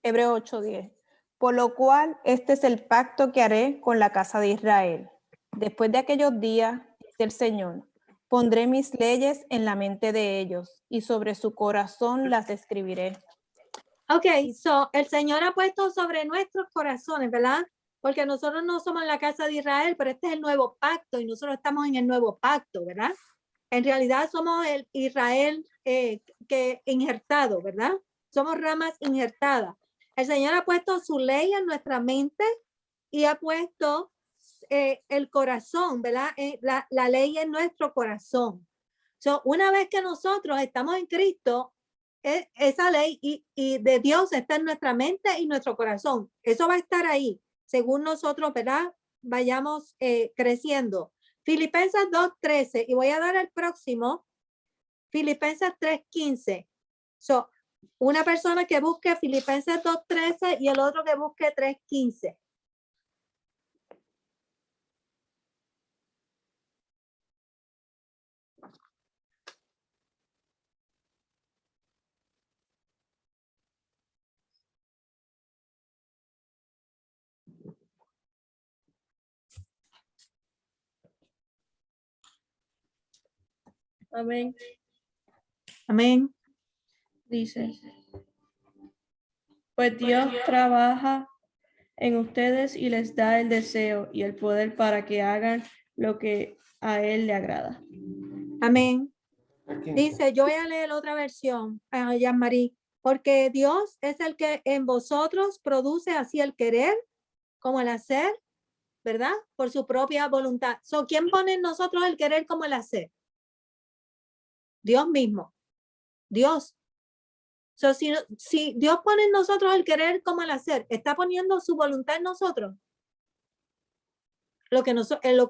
Hebreo 8:10. Por lo cual, este es el pacto que haré con la casa de Israel. Después de aquellos días, dice el Señor, pondré mis leyes en la mente de ellos y sobre su corazón las escribiré. Ok, so el Señor ha puesto sobre nuestros corazones, ¿verdad? Porque nosotros no somos la casa de Israel, pero este es el nuevo pacto y nosotros estamos en el nuevo pacto, ¿verdad? En realidad somos el Israel que injertado, ¿verdad? Somos ramas injertadas. El Señor ha puesto su ley en nuestra mente y ha puesto el corazón, ¿verdad? La ley en nuestro corazón. So, una vez que nosotros estamos en Cristo, esa ley y de Dios está en nuestra mente y nuestro corazón. Eso va a estar ahí, según nosotros, ¿verdad? Vayamos creciendo. Filipenses 2:13, y voy a dar el próximo, Filipenses 3:15. So, una persona que busque Filipenses 2:13 y el otro que busque 3:15. Amén. Amén. Dice, pues Dios trabaja en ustedes y les da el deseo y el poder para que hagan lo que a Él le agrada. Amén. Dice, yo voy a leer otra versión, Jean-Marie, porque Dios es el que en vosotros produce así el querer como el hacer, ¿verdad? Por su propia voluntad. So, ¿quién pone en nosotros el querer como el hacer? Dios mismo. Dios. So, si Dios pone en nosotros el querer como el hacer, está poniendo su voluntad en nosotros. Lo que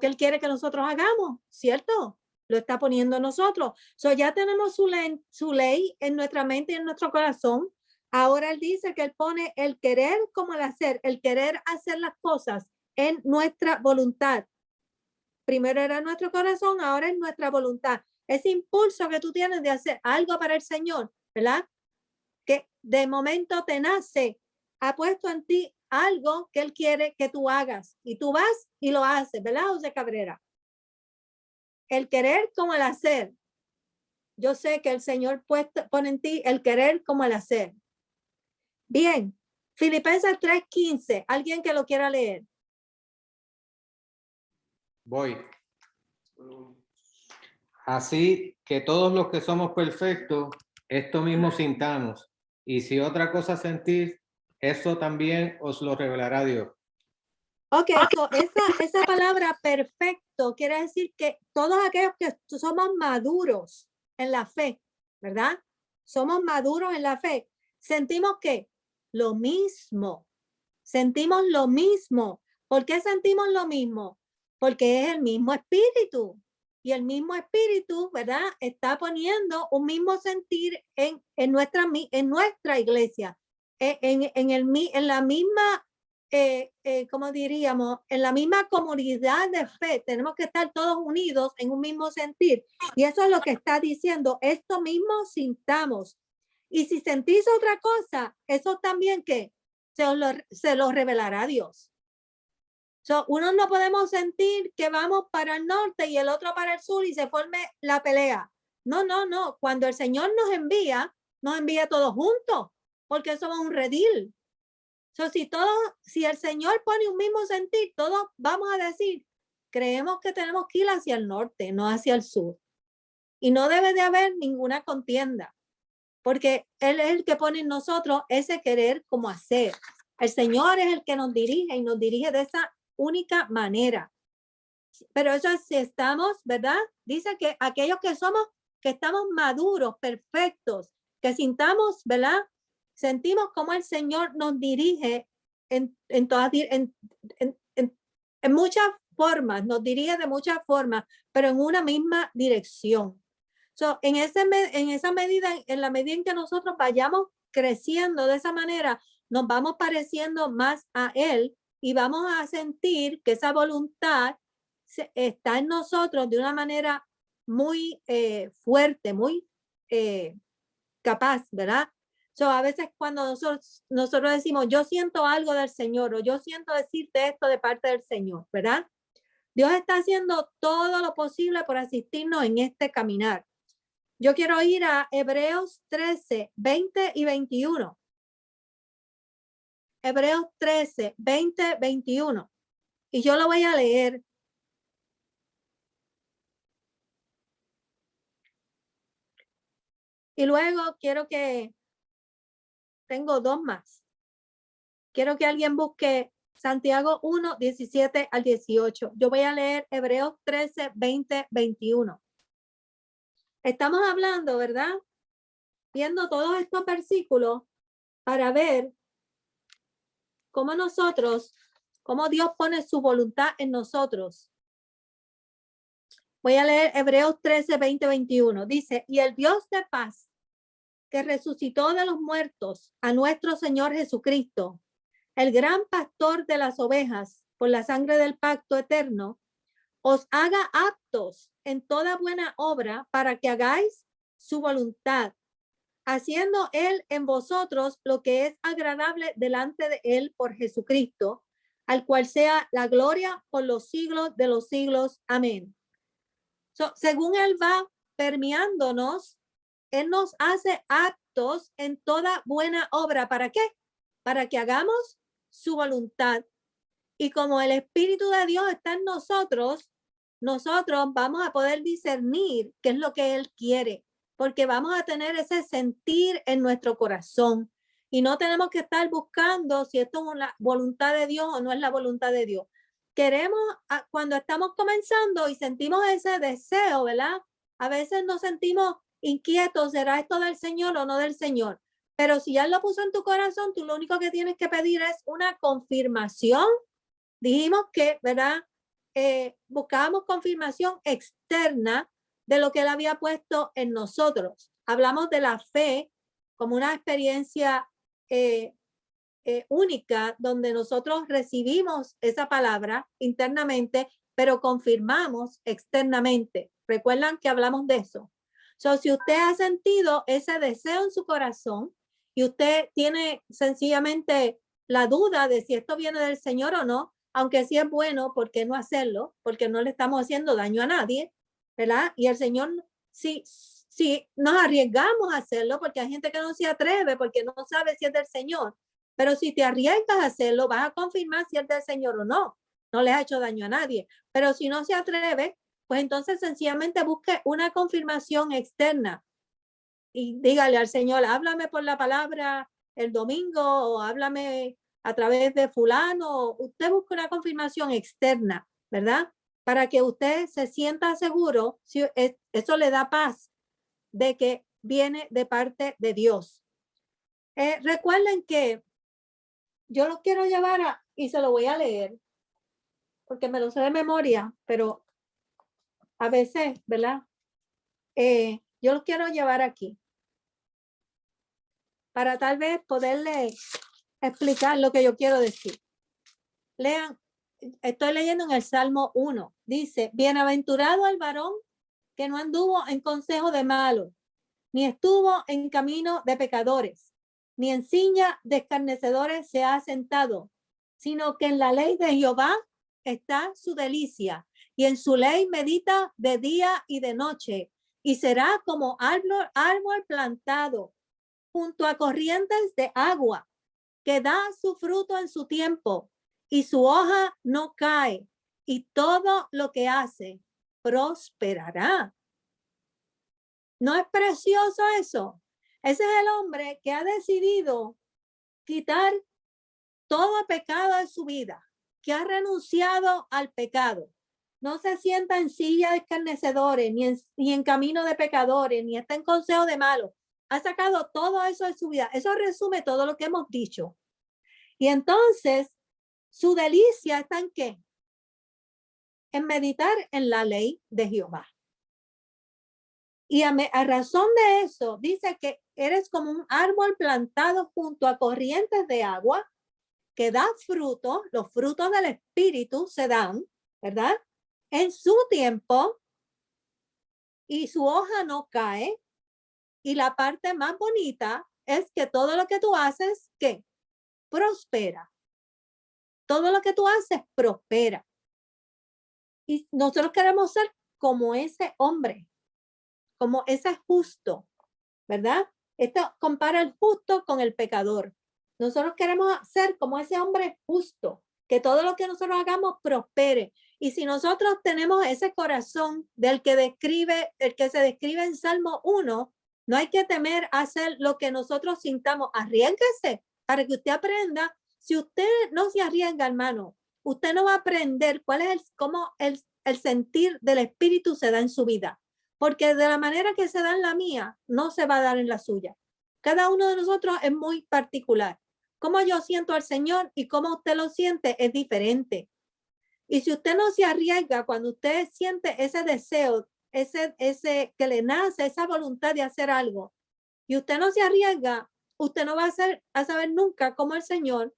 Él quiere que nosotros hagamos, ¿cierto? Lo está poniendo en nosotros. So, ya tenemos su ley en nuestra mente y en nuestro corazón. Ahora Él dice que Él pone el querer como el querer hacer las cosas en nuestra voluntad. Primero era nuestro corazón, ahora es nuestra voluntad. Ese impulso que tú tienes de hacer algo para el Señor, ¿verdad? Que de momento te nace, ha puesto en ti algo que Él quiere que tú hagas y tú vas y lo haces, ¿verdad, José Cabrera? El querer como el hacer. Yo sé que el Señor pone en ti el querer como el hacer. Bien, Filipenses 3:15, alguien que lo quiera leer. Voy. Así que todos los que somos perfectos, esto mismo sintamos, Y si otra cosa sentís, eso también os lo revelará Dios. Ok, so esa palabra perfecto quiere decir que todos aquellos que somos maduros en la fe, ¿verdad? Somos maduros en la fe. Sentimos que lo mismo, sentimos lo mismo. ¿Por qué sentimos lo mismo? Porque es el mismo espíritu. Y el mismo espíritu, ¿verdad? Está poniendo un mismo sentir en nuestra iglesia, en la misma, como diríamos, en la misma comunidad de fe. Tenemos que estar todos unidos en un mismo sentir. Y eso es lo que está diciendo. Esto mismo sintamos. Y si sentís otra cosa, eso también que se lo revelará Dios. So, uno no podemos sentir que vamos para el norte y el otro para el sur y se forme la pelea. No, no, no. Cuando el Señor nos envía todos juntos, porque somos un redil. So, si el Señor pone un mismo sentir, todos vamos a decir, creemos que tenemos que ir hacia el norte, no hacia el sur. Y no debe de haber ninguna contienda, porque Él es el que pone en nosotros ese querer como hacer. El Señor es el que nos dirige y nos dirige de esa única manera. Pero eso es si estamos, ¿verdad? Dice que aquellos que estamos maduros, perfectos, que sintamos, ¿verdad? Sentimos como el Señor nos dirige en muchas formas, nos dirige de muchas formas, pero en una misma dirección. So, en esa medida, en la medida en que nosotros vayamos creciendo de esa manera, nos vamos pareciendo más a Él y vamos a sentir que esa voluntad está en nosotros de una manera muy fuerte, muy capaz, ¿verdad? So, a veces cuando nosotros decimos, yo siento algo del Señor o yo siento decirte esto de parte del Señor, ¿verdad? Dios está haciendo todo lo posible por asistirnos en este caminar. Yo quiero ir a Hebreos 13, 20 y 21. Hebreos 13, 20, 21. Y yo lo voy a leer. Y luego tengo dos más. Quiero que alguien busque Santiago 1, 17 al 18. Yo voy a leer Hebreos 13, 20, 21. Estamos hablando, ¿verdad? Viendo todos estos versículos para ver cómo Dios pone su voluntad en nosotros. Voy a leer Hebreos 13, 20, 21. Dice, y el Dios de paz, que resucitó de los muertos a nuestro Señor Jesucristo, el gran pastor de las ovejas, por la sangre del pacto eterno, os haga aptos en toda buena obra para que hagáis su voluntad, haciendo Él en vosotros lo que es agradable delante de Él por Jesucristo, al cual sea la gloria por los siglos de los siglos. Amén. So, según Él va permeándonos, Él nos hace aptos en toda buena obra. ¿Para qué? Para que hagamos su voluntad. Y como el Espíritu de Dios está en nosotros vamos a poder discernir qué es lo que Él quiere, porque vamos a tener ese sentir en nuestro corazón. Y no tenemos que estar buscando si esto es la voluntad de Dios o no es la voluntad de Dios. Queremos, cuando estamos comenzando y sentimos ese deseo, ¿verdad? A veces nos sentimos inquietos, ¿será esto del Señor o no del Señor? Pero si ya lo puso en tu corazón, tú lo único que tienes que pedir es una confirmación. Dijimos que, ¿verdad? Buscábamos confirmación externa de lo que Él había puesto en nosotros. Hablamos de la fe como una experiencia única donde nosotros recibimos esa palabra internamente, pero confirmamos externamente. ¿Recuerdan que hablamos de eso? So, si usted ha sentido ese deseo en su corazón y usted tiene sencillamente la duda de si esto viene del Señor o no, aunque sí es bueno, ¿por qué no hacerlo? Porque no le estamos haciendo daño a nadie, ¿verdad? Y el Señor, sí, nos arriesgamos a hacerlo, porque hay gente que no se atreve porque no sabe si es del Señor. Pero si te arriesgas a hacerlo, vas a confirmar si es del Señor o no. No le ha hecho daño a nadie. Pero si no se atreve, pues entonces sencillamente busque una confirmación externa. y dígale al Señor, háblame por la palabra el domingo o háblame a través de fulano. Usted busca una confirmación externa, ¿verdad? Para que usted se sienta seguro, si eso le da paz de que viene de parte de Dios. Recuerden que yo lo quiero llevar y se lo voy a leer, porque me lo sé de memoria, pero a veces, ¿verdad? Yo lo quiero llevar aquí para tal vez poderle explicar lo que yo quiero decir. Lean, estoy leyendo en el Salmo 1. Dice, bienaventurado el varón que no anduvo en consejo de malos, ni estuvo en camino de pecadores, ni en silla de escarnecedores se ha sentado, sino que en la ley de Jehová está su delicia, y en su ley medita de día y de noche, y será como árbol plantado junto a corrientes de agua, que da su fruto en su tiempo, y su hoja no cae, y todo lo que hace prosperará. ¿No es precioso eso? Ese es el hombre que ha decidido quitar todo pecado de su vida, que ha renunciado al pecado. No se sienta en silla de escarnecedores, ni en camino de pecadores, ni está en consejo de malos. Ha sacado todo eso de su vida. Eso resume todo lo que hemos dicho. Y entonces, su delicia está en ¿qué? En meditar en la ley de Jehová. Y a razón de eso, dice que eres como un árbol plantado junto a corrientes de agua, que da fruto, los frutos del Espíritu se dan, ¿verdad? En su tiempo, y su hoja no cae. Y la parte más bonita es que todo lo que tú haces, ¿qué? Prospera. Todo lo que tú haces, prospera. Y nosotros queremos ser como ese hombre, como ese justo, ¿verdad? Esto compara el justo con el pecador. Nosotros queremos ser como ese hombre justo, que todo lo que nosotros hagamos prospere. Y si nosotros tenemos ese corazón del que el que se describe en Salmo 1, no hay que temer hacer lo que nosotros sintamos. Arriésguese para que usted aprenda. Si usted no se arriesga, hermano, usted no va a aprender cuál es cómo el sentir del Espíritu se da en su vida. Porque de la manera que se da en la mía, no se va a dar en la suya. Cada uno de nosotros es muy particular. Cómo yo siento al Señor y cómo usted lo siente es diferente. Y si usted no se arriesga, cuando usted siente ese deseo, ese que le nace, esa voluntad de hacer algo, y usted no se arriesga, usted no va a saber nunca cómo el Señor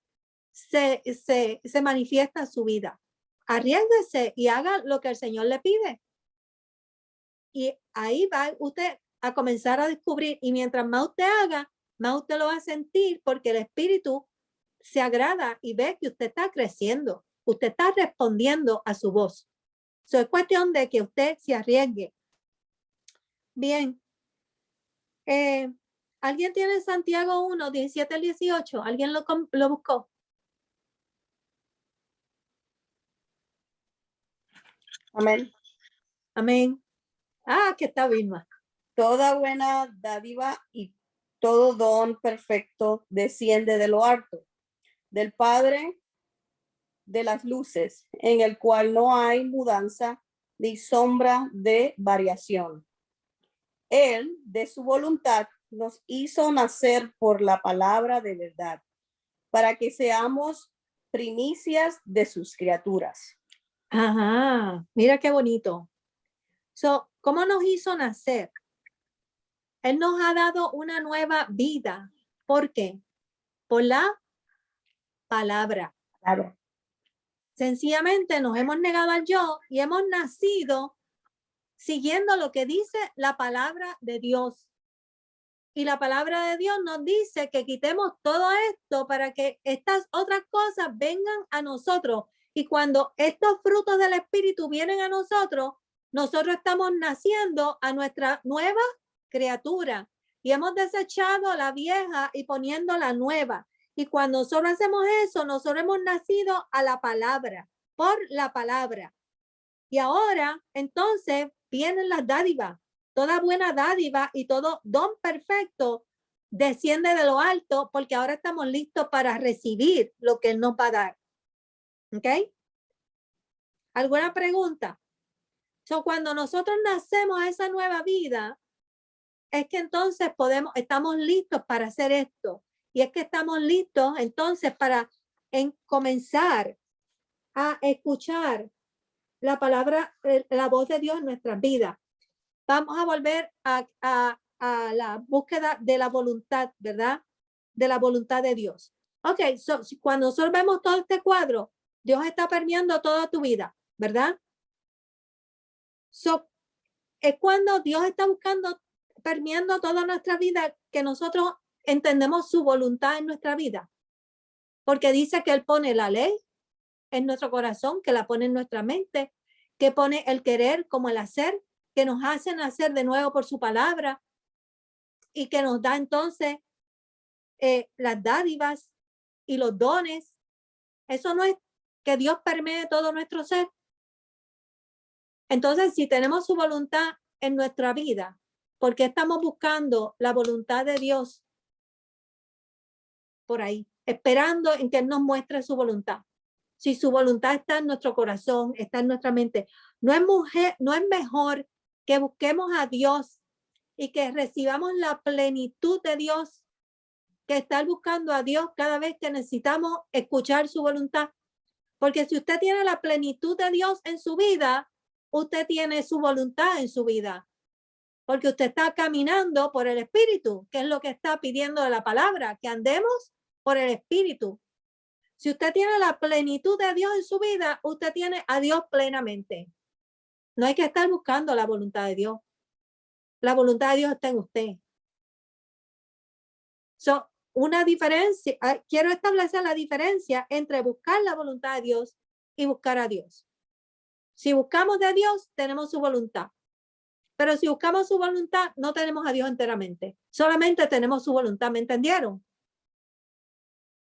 se manifiesta en su vida. Arriésguese y haga lo que el Señor le pide. Y ahí va usted a comenzar a descubrir, y mientras más usted haga, más usted lo va a sentir, porque el Espíritu se agrada y ve que usted está creciendo, usted está respondiendo a su voz. So, es cuestión de que usted se arriesgue. Bien. ¿Alguien tiene Santiago 1, 17 al 18? ¿Alguien lo buscó? Amén. Amén. Ah, que está Vilma. Toda buena dádiva y todo don perfecto desciende de lo alto, del Padre de las luces, en el cual no hay mudanza ni sombra de variación. Él, de su voluntad, nos hizo nacer por la palabra de verdad, para que seamos primicias de sus criaturas. Ajá, mira qué bonito. So, ¿cómo nos hizo nacer? Él nos ha dado una nueva vida. ¿Por qué? Por la palabra. Claro. Sencillamente nos hemos negado al yo y hemos nacido siguiendo lo que dice la palabra de Dios. Y la palabra de Dios nos dice que quitemos todo esto para que estas otras cosas vengan a nosotros. Y cuando estos frutos del Espíritu vienen a nosotros, nosotros estamos naciendo a nuestra nueva criatura. Y hemos desechado la vieja y poniendo la nueva. Y cuando nosotros hacemos eso, nosotros hemos nacido a la palabra, por la palabra. Y ahora, entonces, vienen las dádivas. toda buena dádiva y todo don perfecto desciende de lo alto, porque ahora estamos listos para recibir lo que Él nos va a dar. ¿Ok? ¿Alguna pregunta? So, cuando nosotros nacemos a esa nueva vida, es que entonces estamos listos para hacer esto. Y es que estamos listos entonces para comenzar a escuchar la palabra, la voz de Dios en nuestras vidas. Vamos a volver a la búsqueda de la voluntad, ¿verdad? De la voluntad de Dios. Ok, cuando nosotros vemos todo este cuadro, Dios está permeando toda tu vida, ¿verdad? Es cuando Dios está permeando toda nuestra vida, que nosotros entendemos su voluntad en nuestra vida. Porque dice que Él pone la ley en nuestro corazón, que la pone en nuestra mente, que pone el querer como el hacer, que nos hace nacer de nuevo por su palabra y que nos da entonces las dádivas y los dones. Eso no es que Dios permee todo nuestro ser. Entonces, si tenemos su voluntad en nuestra vida, ¿por qué estamos buscando la voluntad de Dios por ahí, esperando en que Él nos muestre su voluntad? Si su voluntad está en nuestro corazón, está en nuestra mente, no es mejor que busquemos a Dios y que recibamos la plenitud de Dios, que estar buscando a Dios cada vez que necesitamos escuchar su voluntad. Porque si usted tiene la plenitud de Dios en su vida, usted tiene su voluntad en su vida. Porque usted está caminando por el Espíritu, que es lo que está pidiendo de la palabra, que andemos por el Espíritu. Si usted tiene la plenitud de Dios en su vida, usted tiene a Dios plenamente. No hay que estar buscando la voluntad de Dios. La voluntad de Dios está en usted. Una diferencia, quiero establecer la diferencia entre buscar la voluntad de Dios y buscar a Dios. Si buscamos de Dios, tenemos su voluntad. Pero si buscamos su voluntad, no tenemos a Dios enteramente. Solamente tenemos su voluntad, ¿me entendieron?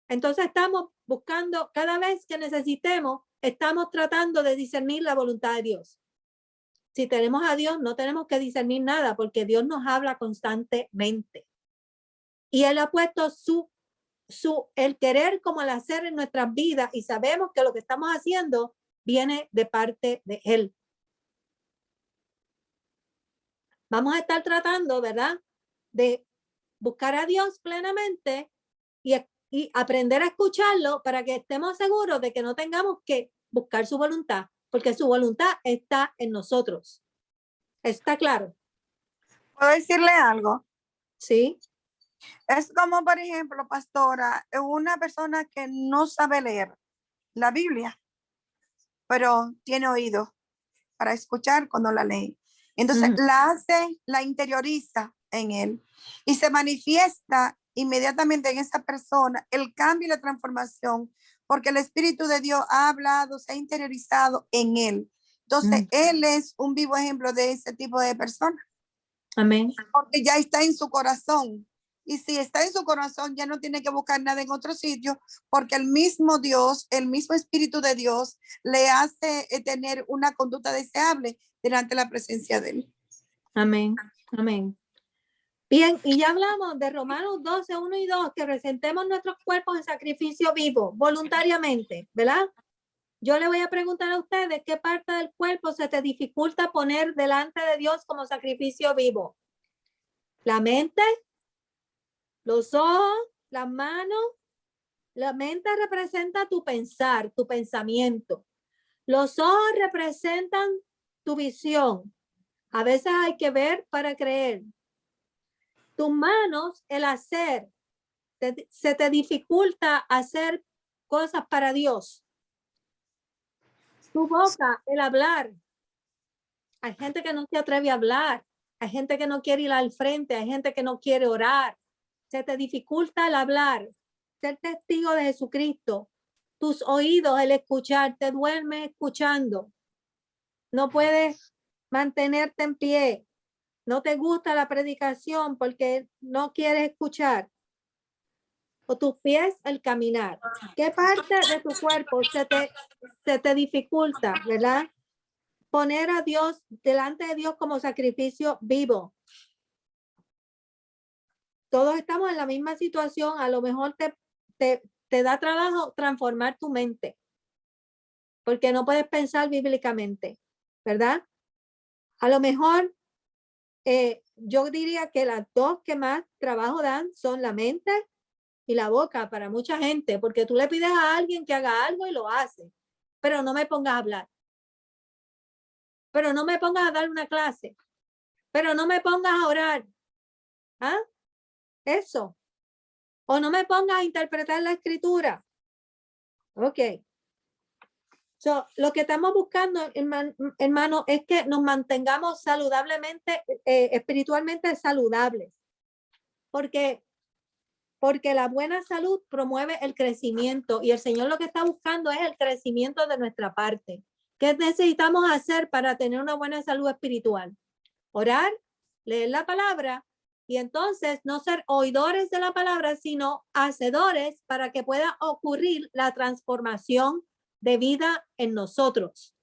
Entonces estamos buscando, cada vez que necesitemos, estamos tratando de discernir la voluntad de Dios. Si tenemos a Dios, no tenemos que discernir nada, porque Dios nos habla constantemente. Y Él ha puesto el querer como el hacer en nuestras vidas, y sabemos que lo que estamos haciendo viene de parte de Él. Vamos a estar tratando, ¿verdad?, de buscar a Dios plenamente y aprender a escucharlo para que estemos seguros de que no tengamos que buscar su voluntad, porque su voluntad está en nosotros. ¿Está claro? ¿Puedo decirle algo? Sí. Es como, por ejemplo, pastora, una persona que no sabe leer la Biblia, pero tiene oído para escuchar cuando la lee. Entonces la interioriza en él y se manifiesta inmediatamente en esa persona el cambio y la transformación, porque el Espíritu de Dios ha hablado, se ha interiorizado en él. Entonces, él es un vivo ejemplo de ese tipo de persona. Amén. Porque ya está en su corazón. Y si está en su corazón, ya no tiene que buscar nada en otro sitio, porque el mismo Dios, el mismo Espíritu de Dios, le hace tener una conducta deseable delante de la presencia de él. Amén. Amén. Bien, y ya hablamos de Romanos 12, 1 y 2, que presentemos nuestros cuerpos en sacrificio vivo, voluntariamente, ¿verdad? Yo le voy a preguntar a ustedes, ¿qué parte del cuerpo se te dificulta poner delante de Dios como sacrificio vivo? ¿La mente? ¿Los ojos? ¿Las manos? La mente representa tu pensar, tu pensamiento. Los ojos representan tu visión. A veces hay que ver para creer. Tus manos, el hacer. Se te dificulta hacer cosas para Dios. Tu boca, el hablar. Hay gente que no se atreve a hablar. Hay gente que no quiere ir al frente. Hay gente que no quiere orar. Se te dificulta el hablar. Ser testigo de Jesucristo. Tus oídos, el escuchar. Te duermes escuchando. No puedes mantenerte en pie. No te gusta la predicación porque no quieres escuchar. O tus pies, el caminar. ¿Qué parte de tu cuerpo se te dificulta, verdad? poner a Dios delante de Dios como sacrificio vivo. Todos estamos en la misma situación. A lo mejor te da trabajo transformar tu mente, porque no puedes pensar bíblicamente, ¿verdad? A lo mejor yo diría que las dos que más trabajo dan son la mente y la boca para mucha gente, porque tú le pides a alguien que haga algo y lo hace, pero no me pongas a hablar, pero no me pongas a dar una clase, pero no me pongas a orar. ¿Ah? Eso. O no me pongas a interpretar la escritura. Ok. So, lo que estamos buscando, hermano, es que nos mantengamos saludablemente, espiritualmente saludables. Porque la buena salud promueve el crecimiento y el Señor lo que está buscando es el crecimiento de nuestra parte. ¿Qué necesitamos hacer para tener una buena salud espiritual? Orar, leer la palabra y entonces no ser oidores de la palabra, sino hacedores para que pueda ocurrir la transformación de vida en nosotros.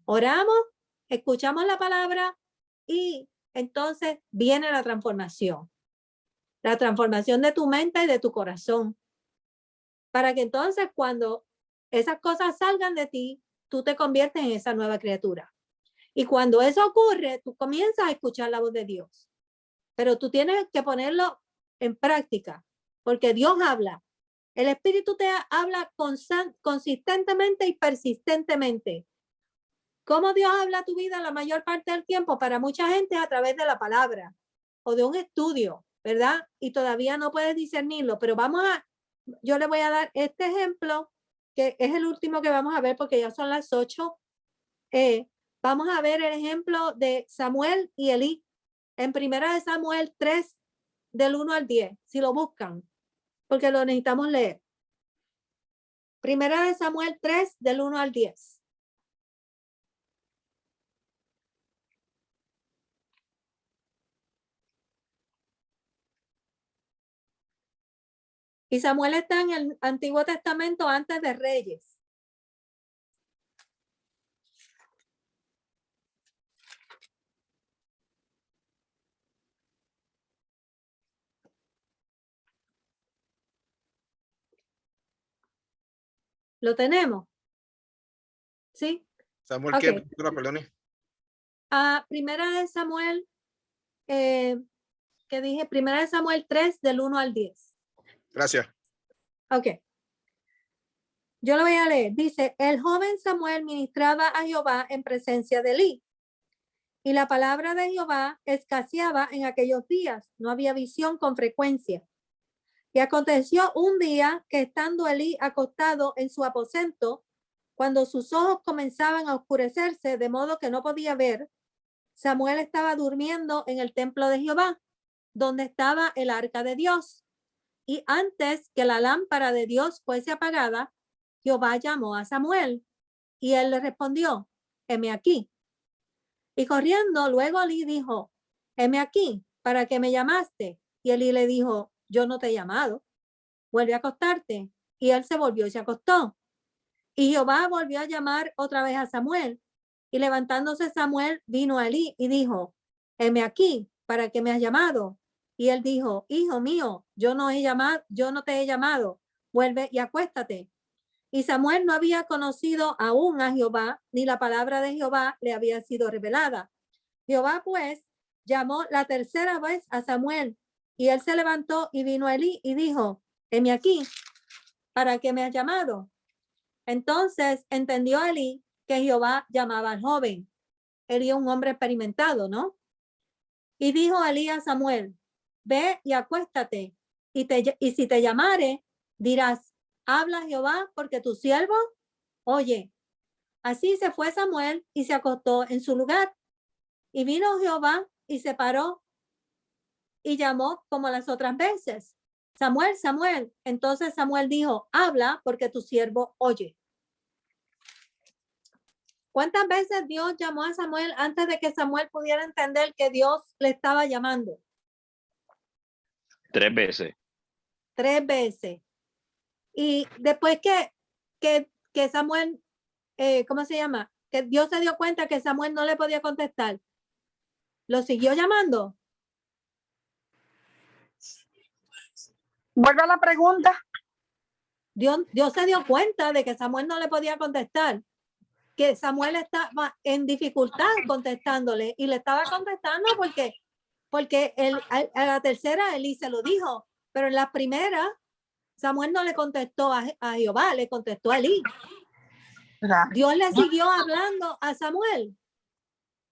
Oramos, escuchamos la palabra y entonces viene la transformación. La transformación de tu mente y de tu corazón. Para que entonces cuando esas cosas salgan de ti, tú te conviertes en esa nueva criatura. Y cuando eso ocurre, tú comienzas a escuchar la voz de Dios. Pero tú tienes que ponerlo en práctica, porque Dios habla. El Espíritu te habla consistentemente y persistentemente. ¿Cómo Dios habla a tu vida la mayor parte del tiempo? Para mucha gente a través de la palabra o de un estudio, ¿verdad? Y todavía no puedes discernirlo, pero yo le voy a dar este ejemplo, que es el último que vamos a ver porque ya son las 8. Vamos a ver el ejemplo de Samuel y Elí en Primera de Samuel 3, del 1 al 10, si lo buscan, porque lo necesitamos leer. Primera de Samuel 3, del 1 al 10. Y Samuel está en el Antiguo Testamento antes de Reyes. ¿Lo tenemos? ¿Sí? Samuel, Ok. ¿qué pintura, perdone? Primera de Samuel, que dije, Primera de Samuel 3, del 1 al 10. Gracias. Ok. Yo lo voy a leer. Dice, el joven Samuel ministraba a Jehová en presencia de Elí. Y la palabra de Jehová escaseaba en aquellos días. No había visión con frecuencia. Y aconteció un día que estando Elí acostado en su aposento, cuando sus ojos comenzaban a oscurecerse de modo que no podía ver, Samuel estaba durmiendo en el templo de Jehová, donde estaba el arca de Dios. Y antes que la lámpara de Dios fuese apagada, Jehová llamó a Samuel y él le respondió, heme aquí. Y corriendo, luego Elí dijo, heme aquí, ¿para qué me llamaste? Y Elí le dijo, yo no te he llamado, vuelve a acostarte. Y él se volvió y se acostó. Y Jehová volvió a llamar otra vez a Samuel. Y levantándose Samuel vino a Elí y dijo, heme aquí, ¿para qué me has llamado? Y él dijo, hijo mío, yo no te he llamado, vuelve y acuéstate. Y Samuel no había conocido aún a Jehová, ni la palabra de Jehová le había sido revelada. Jehová pues llamó la tercera vez a Samuel, y él se levantó y vino a Elí y dijo, heme aquí, ¿para qué me has llamado? Entonces entendió Elí que Jehová llamaba al joven. Elí un hombre experimentado, ¿no? Y dijo Elí a Samuel, ve y acuéstate, y si te llamare, dirás, habla Jehová porque tu siervo oye. Así se fue Samuel y se acostó en su lugar. Y vino Jehová y se paró y llamó como las otras veces. Samuel, Samuel. Entonces Samuel dijo, habla porque tu siervo oye. ¿Cuántas veces Dios llamó a Samuel antes de que Samuel pudiera entender que Dios le estaba llamando? 3 veces. 3 veces. Y después que Samuel, ¿cómo se llama? que Dios se dio cuenta que Samuel no le podía contestar, ¿lo siguió llamando? Vuelve a la pregunta. Dios se dio cuenta de que Samuel no le podía contestar, que Samuel estaba en dificultad contestándole y le estaba contestando porque a la tercera Elí se lo dijo, pero en la primera Samuel no le contestó a Jehová, le contestó a Elí. Dios le siguió hablando a Samuel.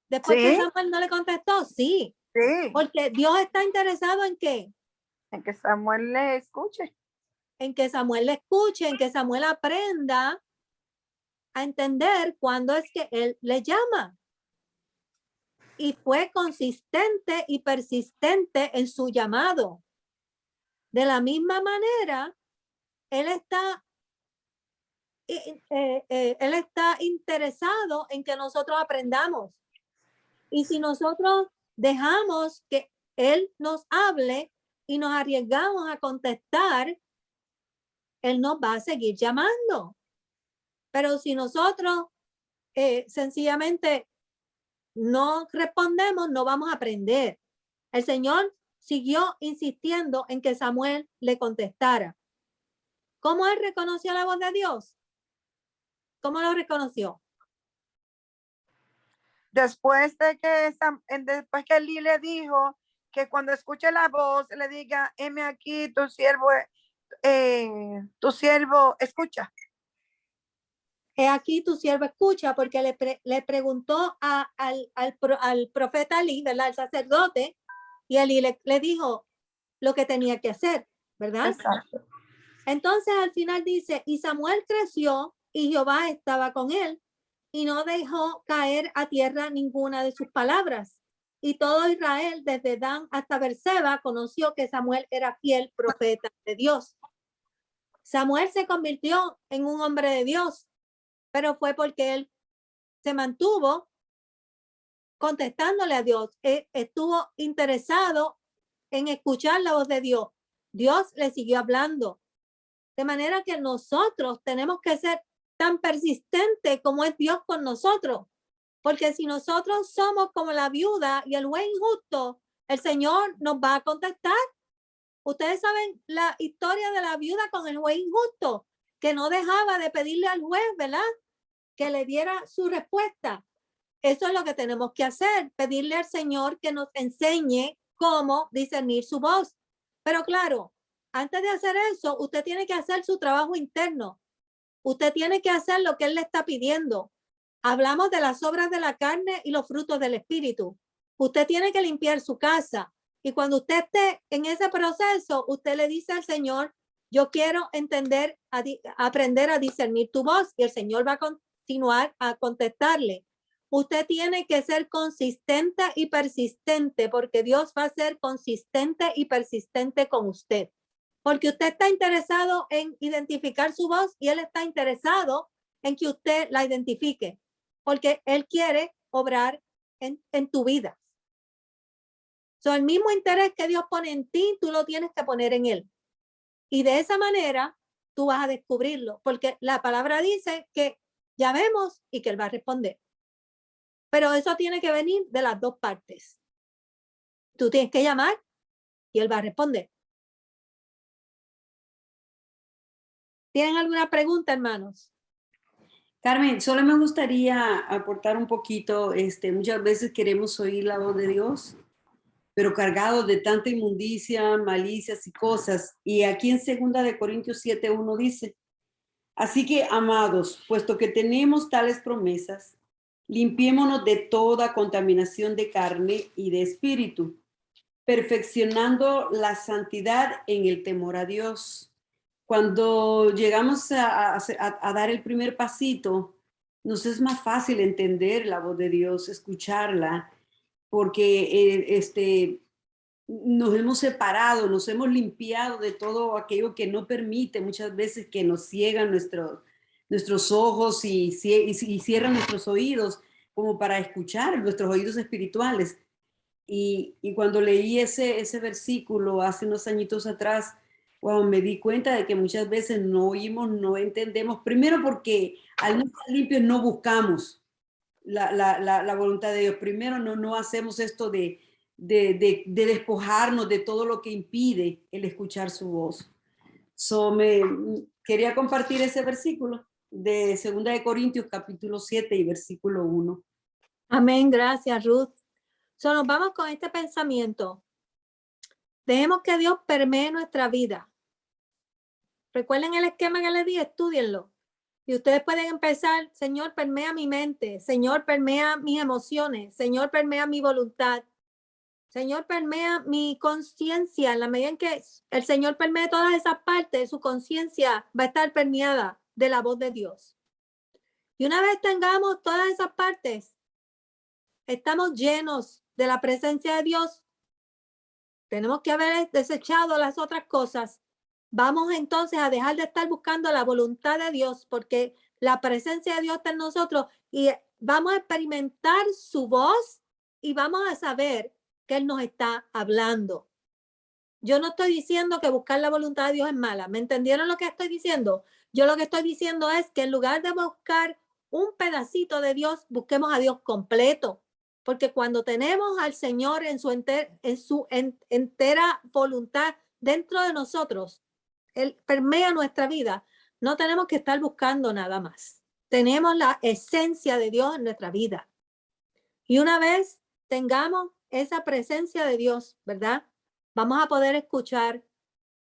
Después que Samuel no le contestó, sí. Porque Dios está interesado en qué? En que Samuel le escuche. En que Samuel le escuche, en que Samuel aprenda a entender cuándo es que él le llama. Y fue consistente y persistente en su llamado. De la misma manera, él está interesado en que nosotros aprendamos. Y si nosotros dejamos que él nos hable y nos arriesgamos a contestar, él nos va a seguir llamando. Pero si nosotros sencillamente no respondemos, no vamos a aprender. El Señor siguió insistiendo en que Samuel le contestara. ¿Cómo él reconoció la voz de Dios? ¿Cómo lo reconoció? Después de que Elí le dijo que cuando escuche la voz le diga, heme aquí, tu siervo escucha. He aquí tu siervo escucha, porque le preguntó al profeta Elí, ¿verdad? El sacerdote, y Elí le dijo lo que tenía que hacer, ¿verdad? Exacto. Entonces al final dice, y Samuel creció y Jehová estaba con él y no dejó caer a tierra ninguna de sus palabras. Y todo Israel, desde Dan hasta Berseba, conoció que Samuel era fiel profeta de Dios. Samuel se convirtió en un hombre de Dios, pero fue porque él se mantuvo contestándole a Dios. Estuvo interesado en escuchar la voz de Dios. Dios le siguió hablando. De manera que nosotros tenemos que ser tan persistentes como es Dios con nosotros. Porque si nosotros somos como la viuda y el juez injusto, el Señor nos va a contestar. Ustedes saben la historia de la viuda con el juez injusto, que no dejaba de pedirle al juez, ¿verdad? Que le diera su respuesta. Eso es lo que tenemos que hacer, pedirle al Señor que nos enseñe cómo discernir su voz. Pero claro, antes de hacer eso, usted tiene que hacer su trabajo interno. Usted tiene que hacer lo que Él le está pidiendo. Hablamos de las obras de la carne y los frutos del Espíritu. Usted tiene que limpiar su casa. Y cuando usted esté en ese proceso, usted le dice al Señor, yo quiero aprender a discernir tu voz. Y el Señor va a continuar a contestarle. Usted tiene que ser consistente y persistente, porque Dios va a ser consistente y persistente con usted. Porque usted está interesado en identificar su voz y Él está interesado en que usted la identifique, porque Él quiere obrar en tu vida. El mismo interés que Dios pone en ti, tú lo tienes que poner en Él. Y de esa manera, tú vas a descubrirlo, porque la palabra dice que llamemos y que Él va a responder. Pero eso tiene que venir de las dos partes. Tú tienes que llamar y Él va a responder. ¿Tienen alguna pregunta, hermanos? Carmen, solo me gustaría aportar un poquito. Muchas veces queremos oír la voz de Dios, pero cargados de tanta inmundicia, malicias y cosas. Y aquí en 2 Corintios 7:1 dice, así que, amados, puesto que tenemos tales promesas, limpiémonos de toda contaminación de carne y de espíritu, perfeccionando la santidad en el temor a Dios. Cuando llegamos a dar el primer pasito, nos es más fácil entender la voz de Dios, escucharla, porque nos hemos separado, nos hemos limpiado de todo aquello que no permite muchas veces que nos ciegan nuestros ojos y cierran nuestros oídos como para escuchar, nuestros oídos espirituales. Y cuando leí ese versículo hace unos añitos atrás, wow, me di cuenta de que muchas veces no oímos, no entendemos, primero porque al no estar limpios no buscamos, la voluntad de Dios. Primero, no hacemos esto de despojarnos de todo lo que impide el escuchar su voz. Quería compartir ese versículo de 2 de Corintios capítulo 7 y versículo 1. Amén, gracias Ruth. Nos vamos con este pensamiento. Dejemos que Dios permee nuestra vida. Recuerden el esquema que les di, estúdienlo. Y ustedes pueden empezar, Señor, permea mi mente, Señor, permea mis emociones, Señor, permea mi voluntad, Señor, permea mi conciencia. En la medida en que el Señor permee todas esas partes, su conciencia va a estar permeada de la voz de Dios. Y una vez tengamos todas esas partes, estamos llenos de la presencia de Dios. Tenemos que haber desechado las otras cosas. Vamos entonces a dejar de estar buscando la voluntad de Dios, porque la presencia de Dios está en nosotros y vamos a experimentar su voz y vamos a saber que Él nos está hablando. Yo no estoy diciendo que buscar la voluntad de Dios es mala. ¿Me entendieron lo que estoy diciendo? Yo lo que estoy diciendo es que en lugar de buscar un pedacito de Dios, busquemos a Dios completo. Porque cuando tenemos al Señor en su entera voluntad dentro de nosotros, Él permea nuestra vida, no tenemos que estar buscando nada más. Tenemos la esencia de Dios en nuestra vida. Y una vez tengamos esa presencia de Dios, ¿verdad? Vamos a poder escuchar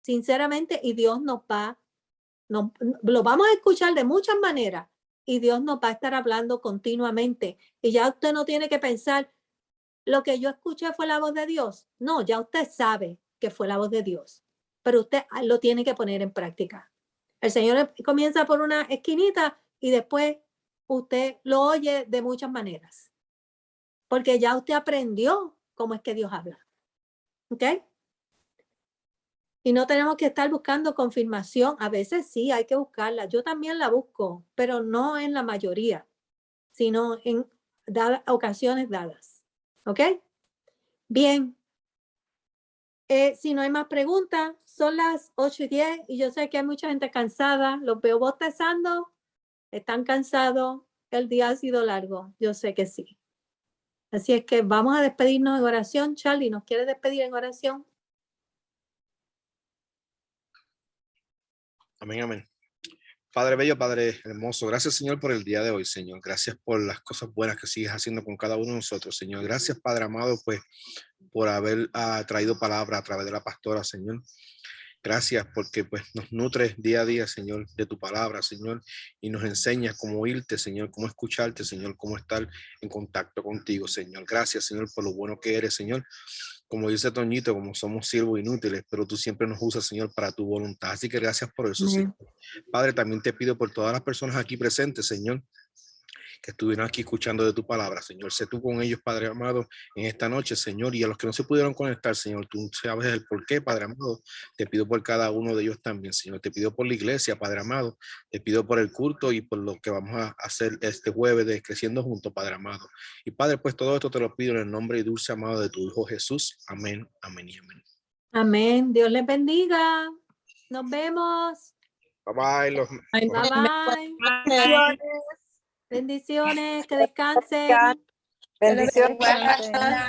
sinceramente y Dios lo vamos a escuchar de muchas maneras y Dios nos va a estar hablando continuamente. Y ya usted no tiene que pensar, lo que yo escuché fue la voz de Dios. No, ya usted sabe que fue la voz de Dios, pero usted lo tiene que poner en práctica. El Señor comienza por una esquinita y después usted lo oye de muchas maneras, porque ya usted aprendió cómo es que Dios habla. ¿Ok? Y no tenemos que estar buscando confirmación. A veces sí, hay que buscarla. Yo también la busco, pero no en la mayoría, sino en ocasiones dadas. ¿Ok? Bien. Si no hay más preguntas, son las 8:10 y yo sé que hay mucha gente cansada. Los veo bostezando. Están cansados. El día ha sido largo. Yo sé que sí. Así es que vamos a despedirnos en oración. Charlie, ¿nos quieres despedir en oración? Amén, amén. Padre bello, Padre hermoso, gracias Señor por el día de hoy, Señor. Gracias por las cosas buenas que sigues haciendo con cada uno de nosotros, Señor. Gracias, Padre amado, pues por haber traído palabra a través de la pastora, Señor. Gracias porque pues nos nutres día a día, Señor, de tu palabra, Señor, y nos enseñas cómo oírte, Señor, cómo escucharte, Señor, cómo estar en contacto contigo, Señor. Gracias, Señor, por lo bueno que eres, Señor. Como dice Toñito, como somos siervos inútiles, pero tú siempre nos usas, Señor, para tu voluntad. Así que gracias por eso, Señor. Padre, también te pido por todas las personas aquí presentes, Señor, que estuvieron aquí escuchando de tu palabra, Señor. Sé tú con ellos, Padre amado, en esta noche, Señor, y a los que no se pudieron conectar, Señor, tú sabes el por qué, Padre amado. Te pido por cada uno de ellos también, Señor. Te pido por la iglesia, Padre amado. Te pido por el culto y por lo que vamos a hacer este jueves de Creciendo Juntos, Padre amado. Y Padre, pues todo esto te lo pido en el nombre y dulce amado de tu Hijo Jesús. Amén, amén y amén. Amén. Dios les bendiga. Nos vemos. Bye bye. Bye bye. Bendiciones, que descansen. Bendiciones. Descansen.